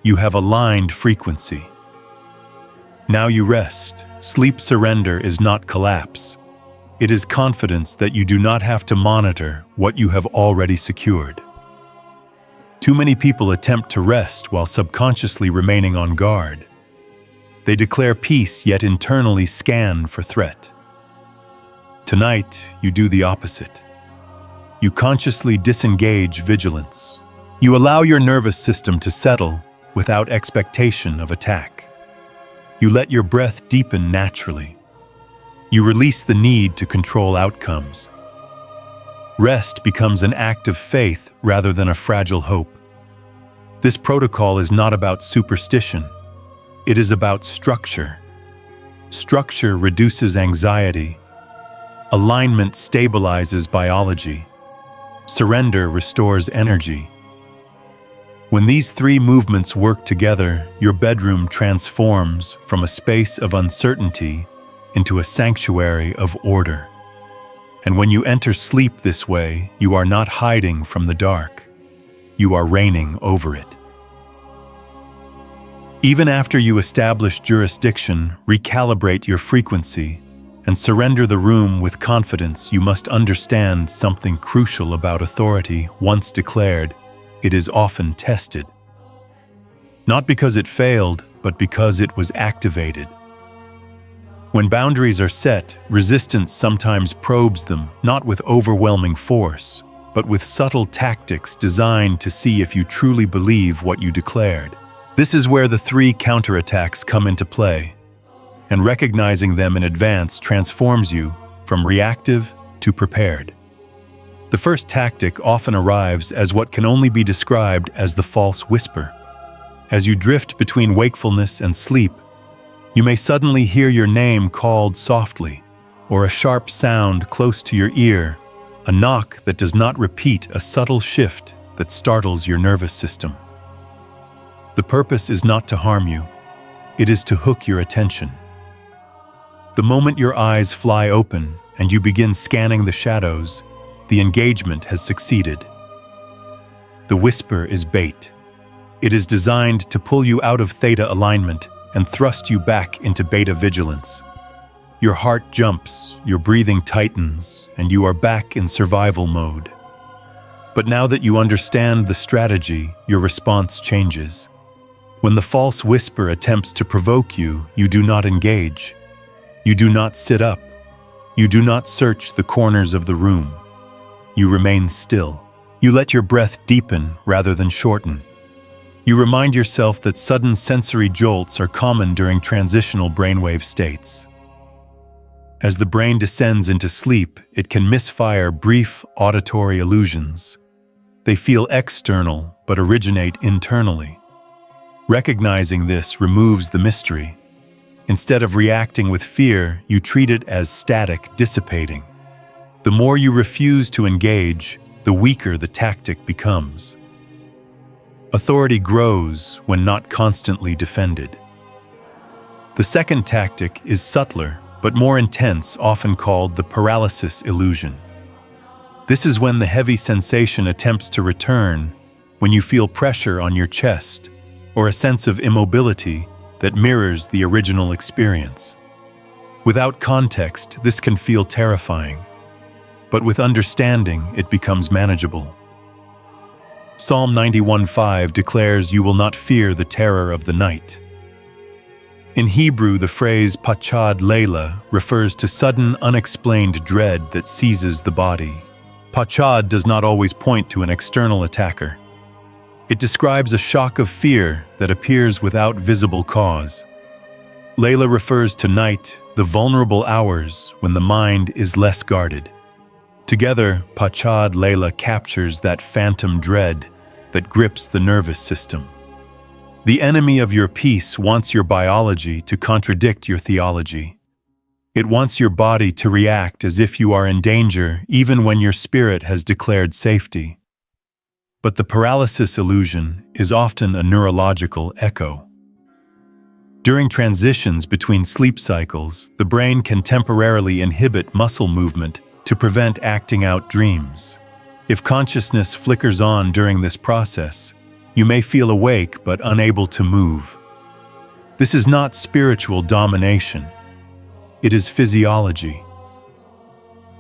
You have aligned frequency. Now you rest. Sleep surrender is not collapse. It is confidence that you do not have to monitor what you have already secured. Too many people attempt to rest while subconsciously remaining on guard. They declare peace yet internally scan for threat. Tonight, you do the opposite. You consciously disengage vigilance. You allow your nervous system to settle without expectation of attack. You let your breath deepen naturally. You release the need to control outcomes. Rest becomes an act of faith rather than a fragile hope. This protocol is not about superstition. It is about structure. Structure reduces anxiety. Alignment stabilizes biology. Surrender restores energy. When these three movements work together, your bedroom transforms from a space of uncertainty into a sanctuary of order. And when you enter sleep this way, you are not hiding from the dark. You are reigning over it. Even after you establish jurisdiction, recalibrate your frequency, and surrender the room with confidence, you must understand something crucial about authority. Once declared, it is often tested. Not because it failed, but because it was activated. When boundaries are set, resistance sometimes probes them, not with overwhelming force, but with subtle tactics designed to see if you truly believe what you declared. This is where the three counterattacks come into play, and recognizing them in advance transforms you from reactive to prepared. The first tactic often arrives as what can only be described as the false whisper. As you drift between wakefulness and sleep, you may suddenly hear your name called softly, or a sharp sound close to your ear, a knock that does not repeat, a subtle shift that startles your nervous system. The purpose is not to harm you, it is to hook your attention. The moment your eyes fly open and you begin scanning the shadows, the engagement has succeeded. The whisper is bait. It is designed to pull you out of theta alignment and thrust you back into beta vigilance. Your heart jumps, your breathing tightens, and you are back in survival mode. But now that you understand the strategy, your response changes. When the false whisper attempts to provoke you, you do not engage. You do not sit up. You do not search the corners of the room. You remain still. You let your breath deepen rather than shorten. You remind yourself that sudden sensory jolts are common during transitional brainwave states. As the brain descends into sleep, it can misfire brief auditory illusions. They feel external but originate internally. Recognizing this removes the mystery. Instead of reacting with fear, you treat it as static dissipating. The more you refuse to engage, the weaker the tactic becomes. Authority grows when not constantly defended. The second tactic is subtler, but more intense, often called the paralysis illusion. This is when the heavy sensation attempts to return, when you feel pressure on your chest, or a sense of immobility that mirrors the original experience. Without context, this can feel terrifying, but with understanding, it becomes manageable. Psalm 91:5 declares, "You will not fear the terror of the night." In Hebrew, the phrase pachad leila refers to sudden, unexplained dread that seizes the body. Pachad does not always point to an external attacker. It describes a shock of fear that appears without visible cause. Leila refers to night, the vulnerable hours when the mind is less guarded. Together, Pachad Leila captures that phantom dread that grips the nervous system. The enemy of your peace wants your biology to contradict your theology. It wants your body to react as if you are in danger even when your spirit has declared safety. But the paralysis illusion is often a neurological echo. During transitions between sleep cycles, the brain can temporarily inhibit muscle movement to prevent acting out dreams. If consciousness flickers on during this process, you may feel awake but unable to move. This is not spiritual domination. It is physiology.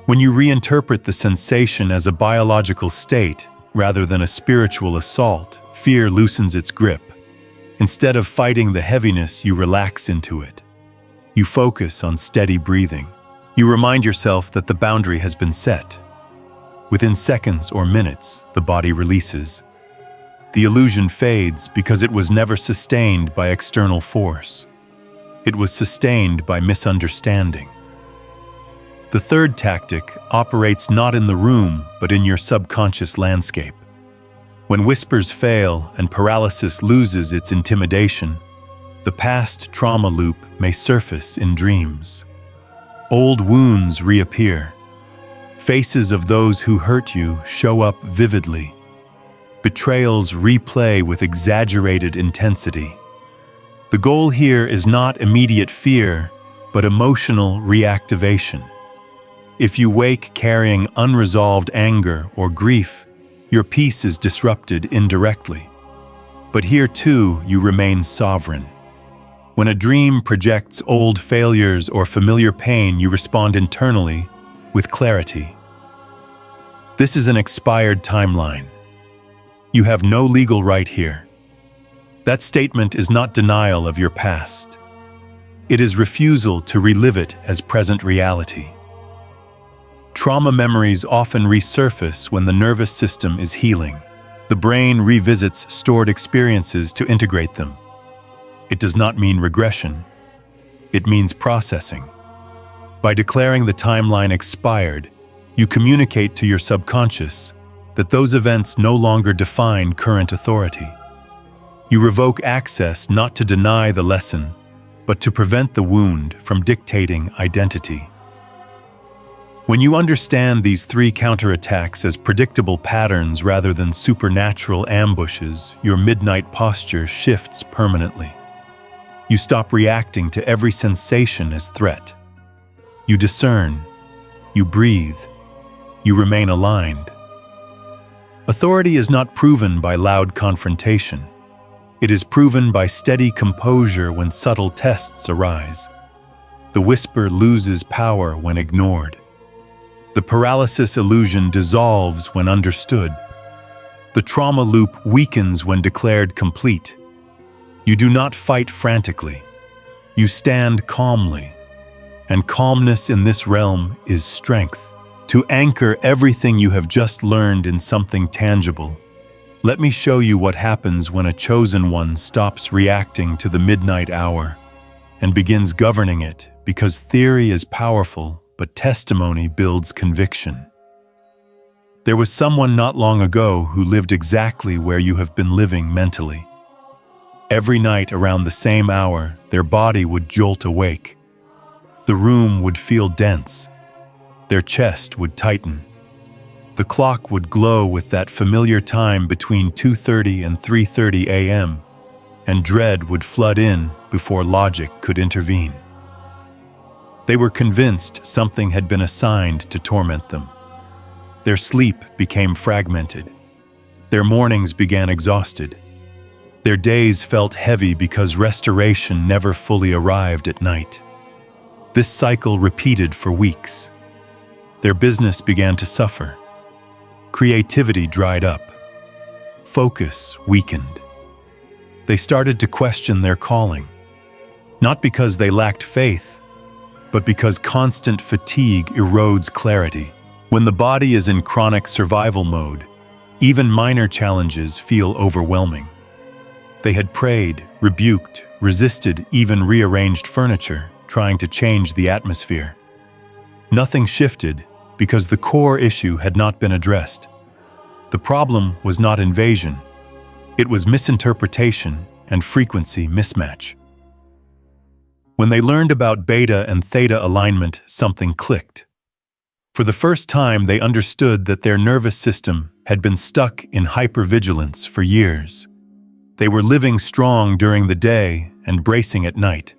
When you reinterpret the sensation as a biological state rather than a spiritual assault, fear loosens its grip. Instead of fighting the heaviness, you relax into it. You focus on steady breathing. You remind yourself that the boundary has been set. Within seconds or minutes, the body releases. The illusion fades because it was never sustained by external force. It was sustained by misunderstanding. The third tactic operates not in the room, but in your subconscious landscape. When whispers fail and paralysis loses its intimidation, the past trauma loop may surface in dreams. Old wounds reappear. Faces of those who hurt you show up vividly. Betrayals replay with exaggerated intensity. The goal here is not immediate fear, but emotional reactivation. If you wake carrying unresolved anger or grief, your peace is disrupted indirectly. But here too, you remain sovereign. When a dream projects old failures or familiar pain, you respond internally with clarity. This is an expired timeline. You have no legal right here. That statement is not denial of your past. It is refusal to relive it as present reality. Trauma memories often resurface when the nervous system is healing. The brain revisits stored experiences to integrate them. It does not mean regression. It means processing. By declaring the timeline expired, you communicate to your subconscious that those events no longer define current authority. You revoke access not to deny the lesson, but to prevent the wound from dictating identity. When you understand these three counterattacks as predictable patterns rather than supernatural ambushes, your midnight posture shifts permanently. You stop reacting to every sensation as threat. You discern, you breathe, you remain aligned. Authority is not proven by loud confrontation. It is proven by steady composure when subtle tests arise. The whisper loses power when ignored. The paralysis illusion dissolves when understood. The trauma loop weakens when declared complete. You do not fight frantically. You stand calmly. And calmness in this realm is strength. To anchor everything you have just learned in something tangible, let me show you what happens when a chosen one stops reacting to the midnight hour and begins governing it, because theory is powerful, but testimony builds conviction. There was someone not long ago who lived exactly where you have been living mentally. Every night around the same hour, their body would jolt awake. The room would feel dense. Their chest would tighten. The clock would glow with that familiar time between 2:30 and 3:30 a.m., and dread would flood in before logic could intervene. They were convinced something had been assigned to torment them. Their sleep became fragmented. Their mornings began exhausted. Their days felt heavy because restoration never fully arrived at night. This cycle repeated for weeks. Their business began to suffer. Creativity dried up. Focus weakened. They started to question their calling, not because they lacked faith, but because constant fatigue erodes clarity. When the body is in chronic survival mode, even minor challenges feel overwhelming. They had prayed, rebuked, resisted, even rearranged furniture, trying to change the atmosphere. Nothing shifted because the core issue had not been addressed. The problem was not invasion. It was misinterpretation, and frequency mismatch. When they learned about beta and theta alignment, something clicked. For the first time, they understood that their nervous system had been stuck in hypervigilance for years. They were living strong during the day and bracing at night.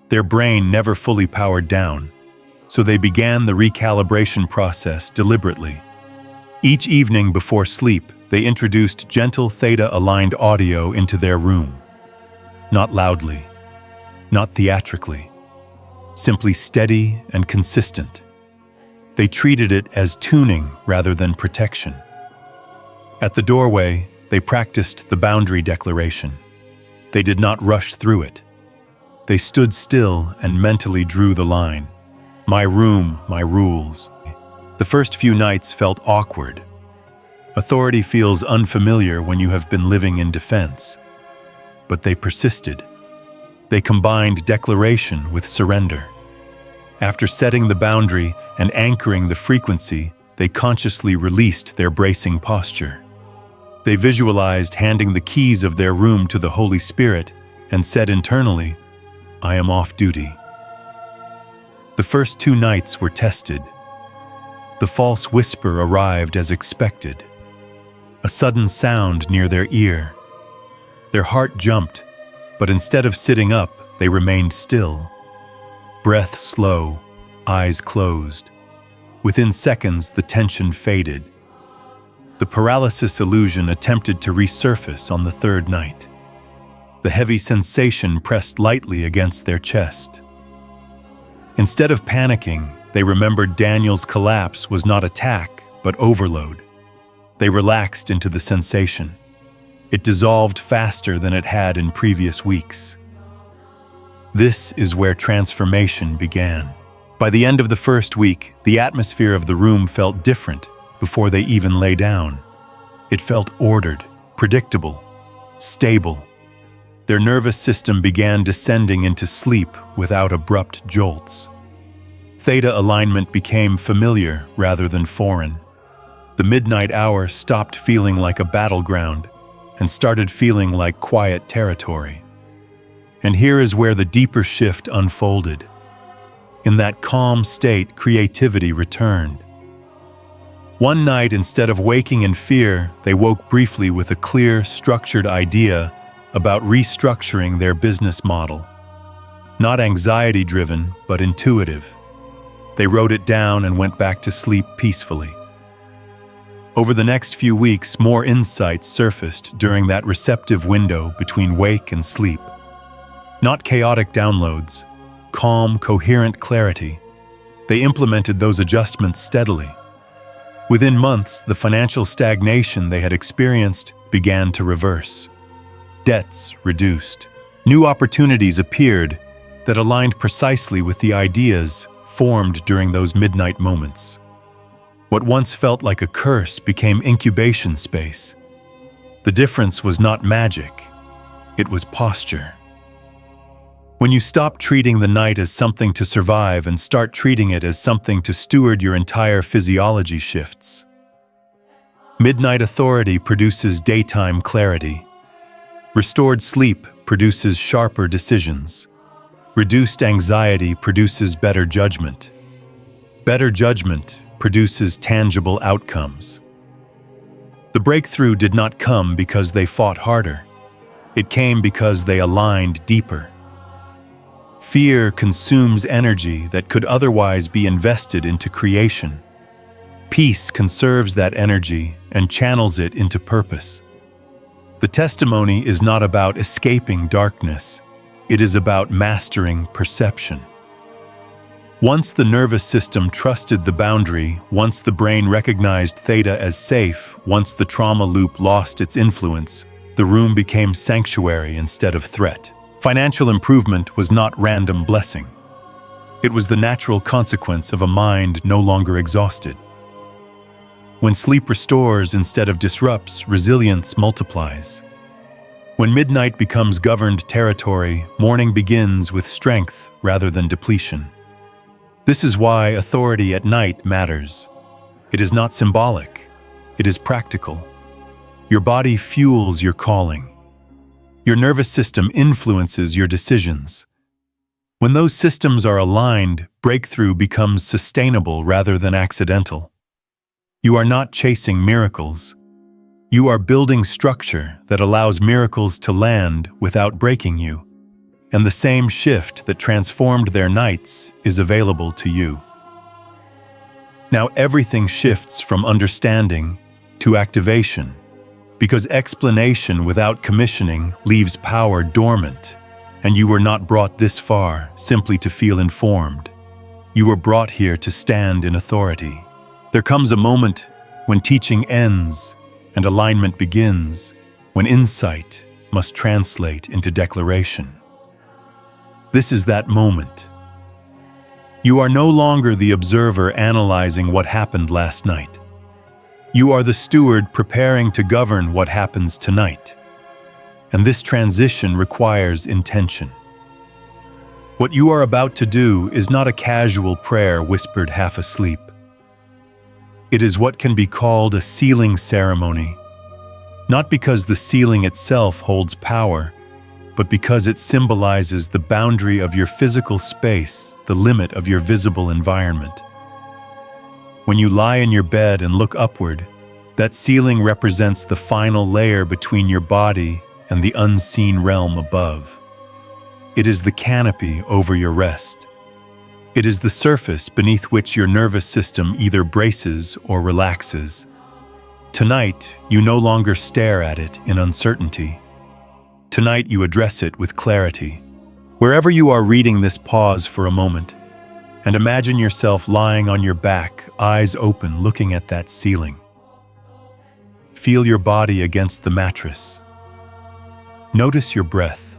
Their brain never fully powered down, so they began the recalibration process deliberately. Each evening before sleep, they introduced gentle theta-aligned audio into their room. Not loudly, not theatrically, simply steady and consistent. They treated it as tuning rather than protection. At the doorway, they practiced the boundary declaration. They did not rush through it. They stood still and mentally drew the line. My room, my rules. The first few nights felt awkward. Authority feels unfamiliar when you have been living in defense. But they persisted. They combined declaration with surrender. After setting the boundary and anchoring the frequency, they consciously released their bracing posture. They visualized handing the keys of their room to the Holy Spirit and said internally, I am off duty. The first 2 nights were tested. The false whisper arrived as expected. A sudden sound near their ear. Their heart jumped, but instead of sitting up, they remained still. Breath slow, eyes closed. Within seconds, the tension faded. The paralysis illusion attempted to resurface on the 3rd night. The heavy sensation pressed lightly against their chest. Instead of panicking, they remembered Daniel's collapse was not attack, but overload. They relaxed into the sensation. It dissolved faster than it had in previous weeks. This is where transformation began. By the end of the first week, the atmosphere of the room felt different before they even lay down. It felt ordered, predictable, stable. Their nervous system began descending into sleep without abrupt jolts. Theta alignment became familiar rather than foreign. The midnight hour stopped feeling like a battleground and started feeling like quiet territory. And here is where the deeper shift unfolded. In that calm state, creativity returned. One night, instead of waking in fear, they woke briefly with a clear, structured idea about restructuring their business model. Not anxiety-driven, but intuitive. They wrote it down and went back to sleep peacefully. Over the next few weeks, more insights surfaced during that receptive window between wake and sleep. Not chaotic downloads, calm, coherent clarity. They implemented those adjustments steadily. Within months, the financial stagnation they had experienced began to reverse. Debts reduced. New opportunities appeared that aligned precisely with the ideas formed during those midnight moments. What once felt like a curse became incubation space. The difference was not magic, it was posture. When you stop treating the night as something to survive and start treating it as something to steward, your entire physiology shifts. Midnight authority produces daytime clarity. Restored sleep produces sharper decisions. Reduced anxiety produces better judgment. Better judgment produces tangible outcomes. The breakthrough did not come because they fought harder. It came because they aligned deeper. Fear consumes energy that could otherwise be invested into creation. Peace conserves that energy and channels it into purpose. The testimony is not about escaping darkness. It is about mastering perception. Once the nervous system trusted the boundary, once the brain recognized theta as safe, once the trauma loop lost its influence, the room became sanctuary instead of threat. Financial improvement was not random blessing. It was the natural consequence of a mind no longer exhausted. When sleep restores instead of disrupts, resilience multiplies. When midnight becomes governed territory, morning begins with strength rather than depletion. This is why authority at night matters. It is not symbolic, it is practical. Your body fuels your calling. Your nervous system influences your decisions. When those systems are aligned, breakthrough becomes sustainable rather than accidental. You are not chasing miracles. You are building structure that allows miracles to land without breaking you. And the same shift that transformed their nights is available to you. Now everything shifts from understanding to activation, because explanation without commissioning leaves power dormant. And you were not brought this far simply to feel informed. You were brought here to stand in authority. There comes a moment when teaching ends and alignment begins, when insight must translate into declaration. This is that moment. You are no longer the observer analyzing what happened last night. You are the steward preparing to govern what happens tonight. And this transition requires intention. What you are about to do is not a casual prayer whispered half asleep. It is what can be called a sealing ceremony, not because the sealing itself holds power, but because it symbolizes the boundary of your physical space, the limit of your visible environment. When you lie in your bed and look upward, that sealing represents the final layer between your body and the unseen realm above. It is the canopy over your rest. It is the surface beneath which your nervous system either braces or relaxes. Tonight, you no longer stare at it in uncertainty. Tonight, you address it with clarity. Wherever you are reading this, pause for a moment and imagine yourself lying on your back, eyes open, looking at that ceiling. Feel your body against the mattress. Notice your breath.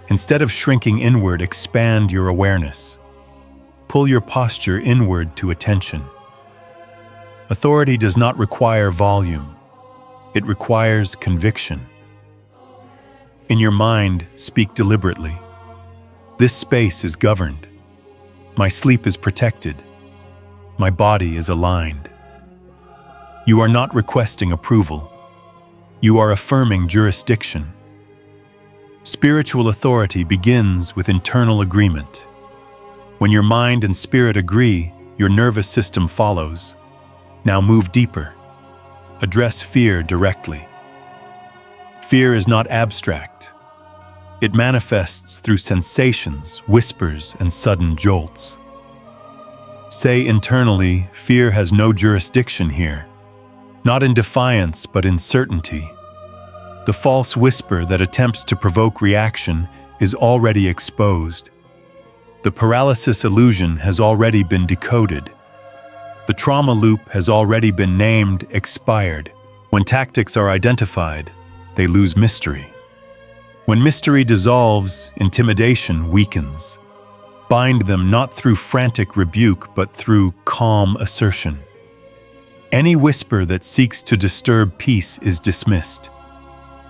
Instead of shrinking inward, expand your awareness. Pull your posture inward to attention. Authority does not require volume. It requires conviction. In your mind, speak deliberately. This space is governed. My sleep is protected. My body is aligned. You are not requesting approval. You are affirming jurisdiction. Spiritual authority begins with internal agreement. When your mind and spirit agree, your nervous system follows. Now move deeper. Address fear directly. Fear is not abstract. It manifests through sensations, whispers, and sudden jolts. Say internally, fear has no jurisdiction here. Not in defiance, but in certainty. The false whisper that attempts to provoke reaction is already exposed. The paralysis illusion has already been decoded. The trauma loop has already been named, expired. When tactics are identified, they lose mystery. When mystery dissolves, intimidation weakens. Bind them not through frantic rebuke, but through calm assertion. Any whisper that seeks to disturb peace is dismissed.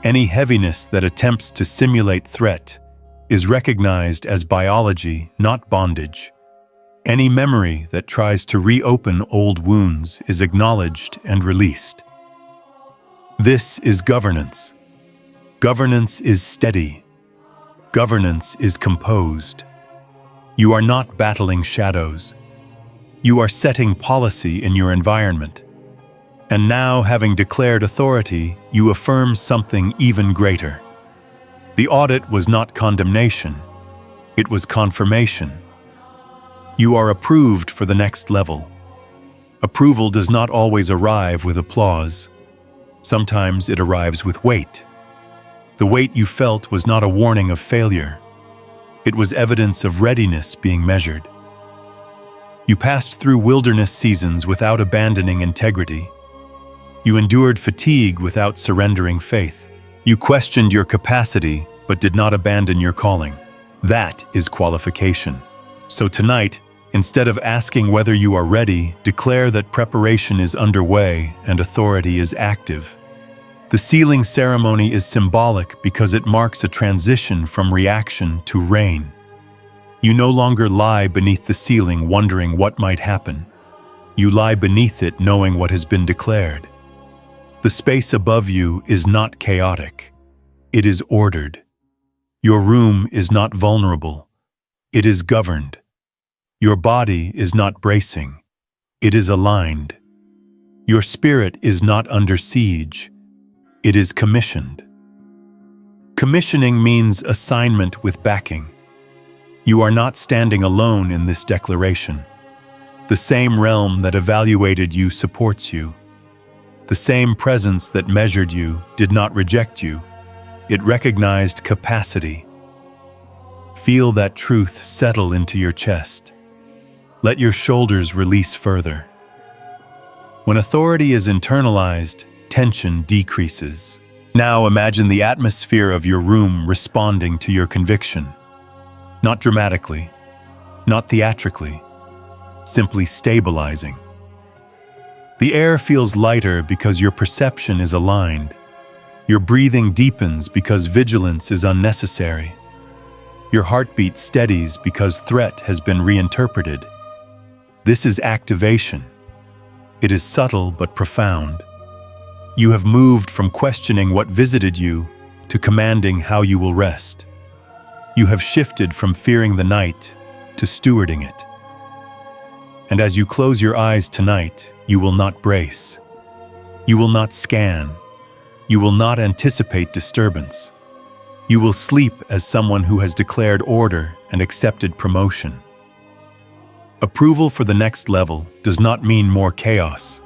Any heaviness that attempts to simulate threat is recognized as biology, not bondage. Any memory that tries to reopen old wounds is acknowledged and released. This is governance. Governance is steady. Governance is composed. You are not battling shadows. You are setting policy in your environment. And now, having declared authority, you affirm something even greater. The audit was not condemnation. It was confirmation. You are approved for the next level. Approval does not always arrive with applause. Sometimes it arrives with weight. The weight you felt was not a warning of failure. It was evidence of readiness being measured. You passed through wilderness seasons without abandoning integrity. You endured fatigue without surrendering faith. You questioned your capacity, but did not abandon your calling. That is qualification. So tonight, instead of asking whether you are ready, declare that preparation is underway and authority is active. The sealing ceremony is symbolic because it marks a transition from reaction to reign. You no longer lie beneath the ceiling wondering what might happen. You lie beneath it knowing what has been declared. The space above you is not chaotic. It is ordered. Your room is not vulnerable. It is governed. Your body is not bracing. It is aligned. Your spirit is not under siege. It is commissioned. Commissioning means assignment with backing. You are not standing alone in this declaration. The same realm that evaluated you supports you. The same presence that measured you did not reject you. It recognized capacity. Feel that truth settle into your chest. Let your shoulders release further. When authority is internalized, tension decreases. Now imagine the atmosphere of your room responding to your conviction. Not dramatically, not theatrically, simply stabilizing. The air feels lighter because your perception is aligned. Your breathing deepens because vigilance is unnecessary. Your heartbeat steadies because threat has been reinterpreted. This is activation. It is subtle but profound. You have moved from questioning what visited you to commanding how you will rest. You have shifted from fearing the night to stewarding it. And as you close your eyes tonight, you will not brace. You will not scan. You will not anticipate disturbance. You will sleep as someone who has declared order and accepted promotion. Approval for the next level does not mean more chaos.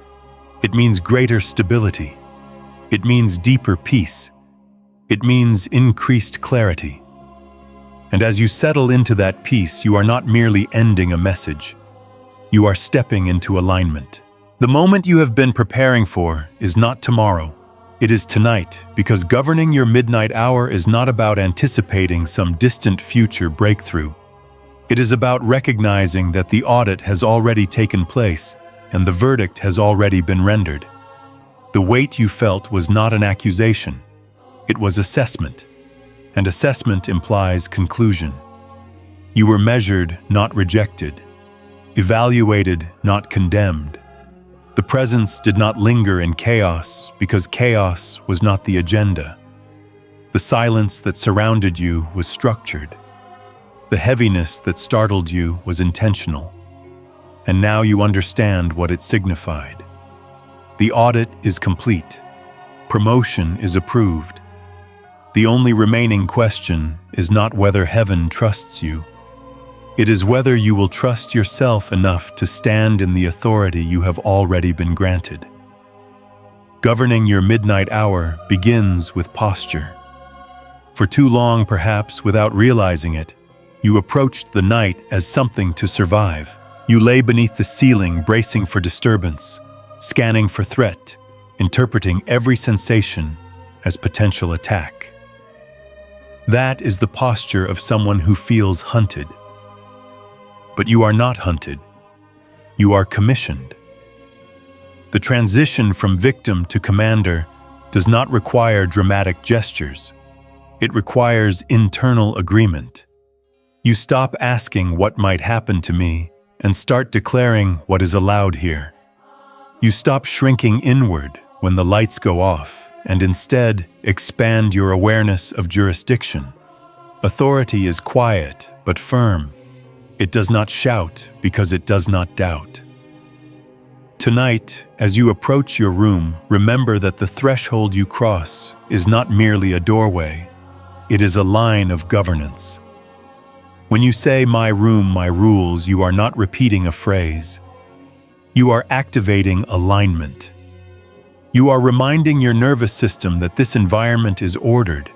It means greater stability. It means deeper peace. It means increased clarity. And as you settle into that peace, you are not merely ending a message. You are stepping into alignment. The moment you have been preparing for is not tomorrow. It is tonight, because governing your midnight hour is not about anticipating some distant future breakthrough. It is about recognizing that the audit has already taken place and the verdict has already been rendered. The weight you felt was not an accusation. It was assessment. And assessment implies conclusion. You were measured, not rejected. Evaluated, not condemned. The presence did not linger in chaos because chaos was not the agenda. The silence that surrounded you was structured. The heaviness that startled you was intentional. And now you understand what it signified. The audit is complete. Promotion is approved. The only remaining question is not whether heaven trusts you. It is whether you will trust yourself enough to stand in the authority you have already been granted. Governing your midnight hour begins with posture. For too long, perhaps without realizing it, you approached the night as something to survive. You lay beneath the ceiling, bracing for disturbance, scanning for threat, interpreting every sensation as potential attack. That is the posture of someone who feels hunted. But you are not hunted. You are commissioned. The transition from victim to commander does not require dramatic gestures. It requires internal agreement. You stop asking what might happen to me and start declaring what is allowed here. You stop shrinking inward when the lights go off and instead expand your awareness of jurisdiction. Authority is quiet but firm. It does not shout because it does not doubt. Tonight, as you approach your room, remember that the threshold you cross is not merely a doorway. It is a line of governance. When you say, "My room, my rules," you are not repeating a phrase. You are activating alignment. You are reminding your nervous system that this environment is ordered.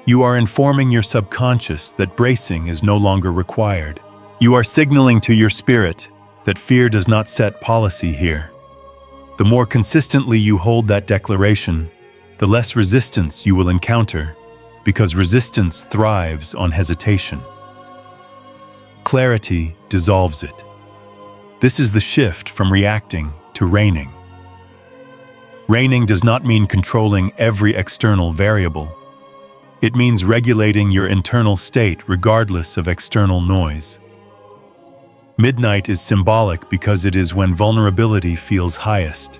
You are informing your subconscious that bracing is no longer required. You are signaling to your spirit that fear does not set policy here. The more consistently you hold that declaration, the less resistance you will encounter, because resistance thrives on hesitation. Clarity dissolves it. This is the shift from reacting to reigning. Reigning does not mean controlling every external variable. It means regulating your internal state regardless of external noise. Midnight is symbolic because it is when vulnerability feels highest.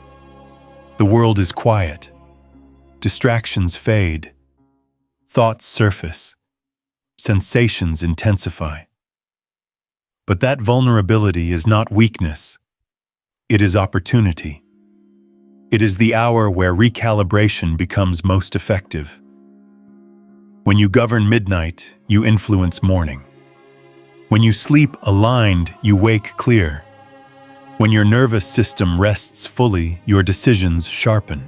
The world is quiet. Distractions fade. thoughts surface, sensations intensify. But that vulnerability is not weakness. It is opportunity. It is the hour where recalibration becomes most effective. When you govern midnight, you influence morning. When you sleep aligned, you wake clear. When your nervous system rests fully, your decisions sharpen.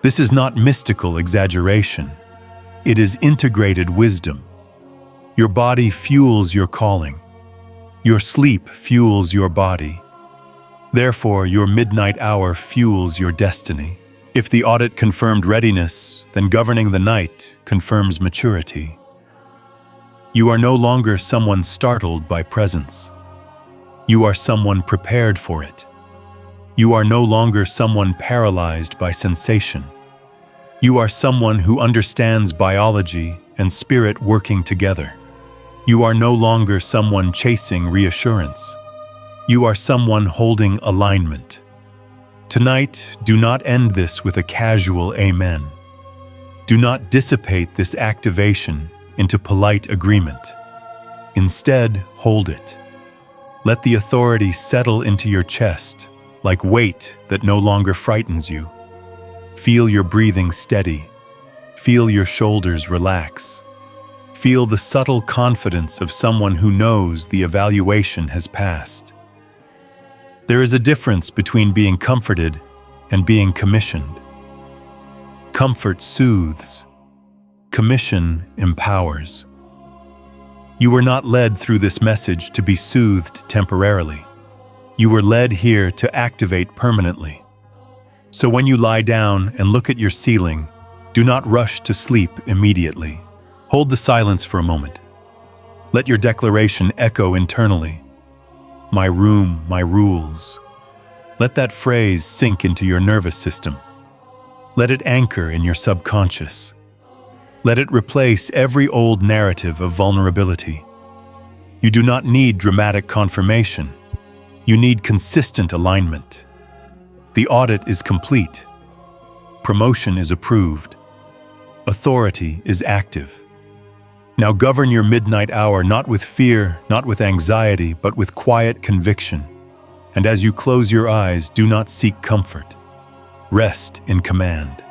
This is not mystical exaggeration. It is integrated wisdom. Your body fuels your calling. Your sleep fuels your body. Therefore, your midnight hour fuels your destiny. If the audit confirmed readiness, then governing the night confirms maturity. You are no longer someone startled by presence. You are someone prepared for it. You are no longer someone paralyzed by sensation. You are someone who understands biology and spirit working together. You are no longer someone chasing reassurance. You are someone holding alignment. Tonight, do not end this with a casual amen. Do not dissipate this activation into polite agreement. Instead, hold it. Let the authority settle into your chest like weight that no longer frightens you. Feel your breathing steady. Feel your shoulders relax. Feel the subtle confidence of someone who knows the evaluation has passed. There is a difference between being comforted and being commissioned. Comfort soothes. Commission empowers. You were not led through this message to be soothed temporarily. You were led here to activate permanently. So when you lie down and look at your ceiling, do not rush to sleep immediately. Hold the silence for a moment. Let your declaration echo internally. My room, my rules. Let that phrase sink into your nervous system. Let it anchor in your subconscious. Let it replace every old narrative of vulnerability. You do not need dramatic confirmation. You need consistent alignment. The audit is complete. Promotion is approved. Authority is active. Now govern your midnight hour not with fear, not with anxiety, but with quiet conviction. And as you close your eyes, do not seek comfort. Rest in command.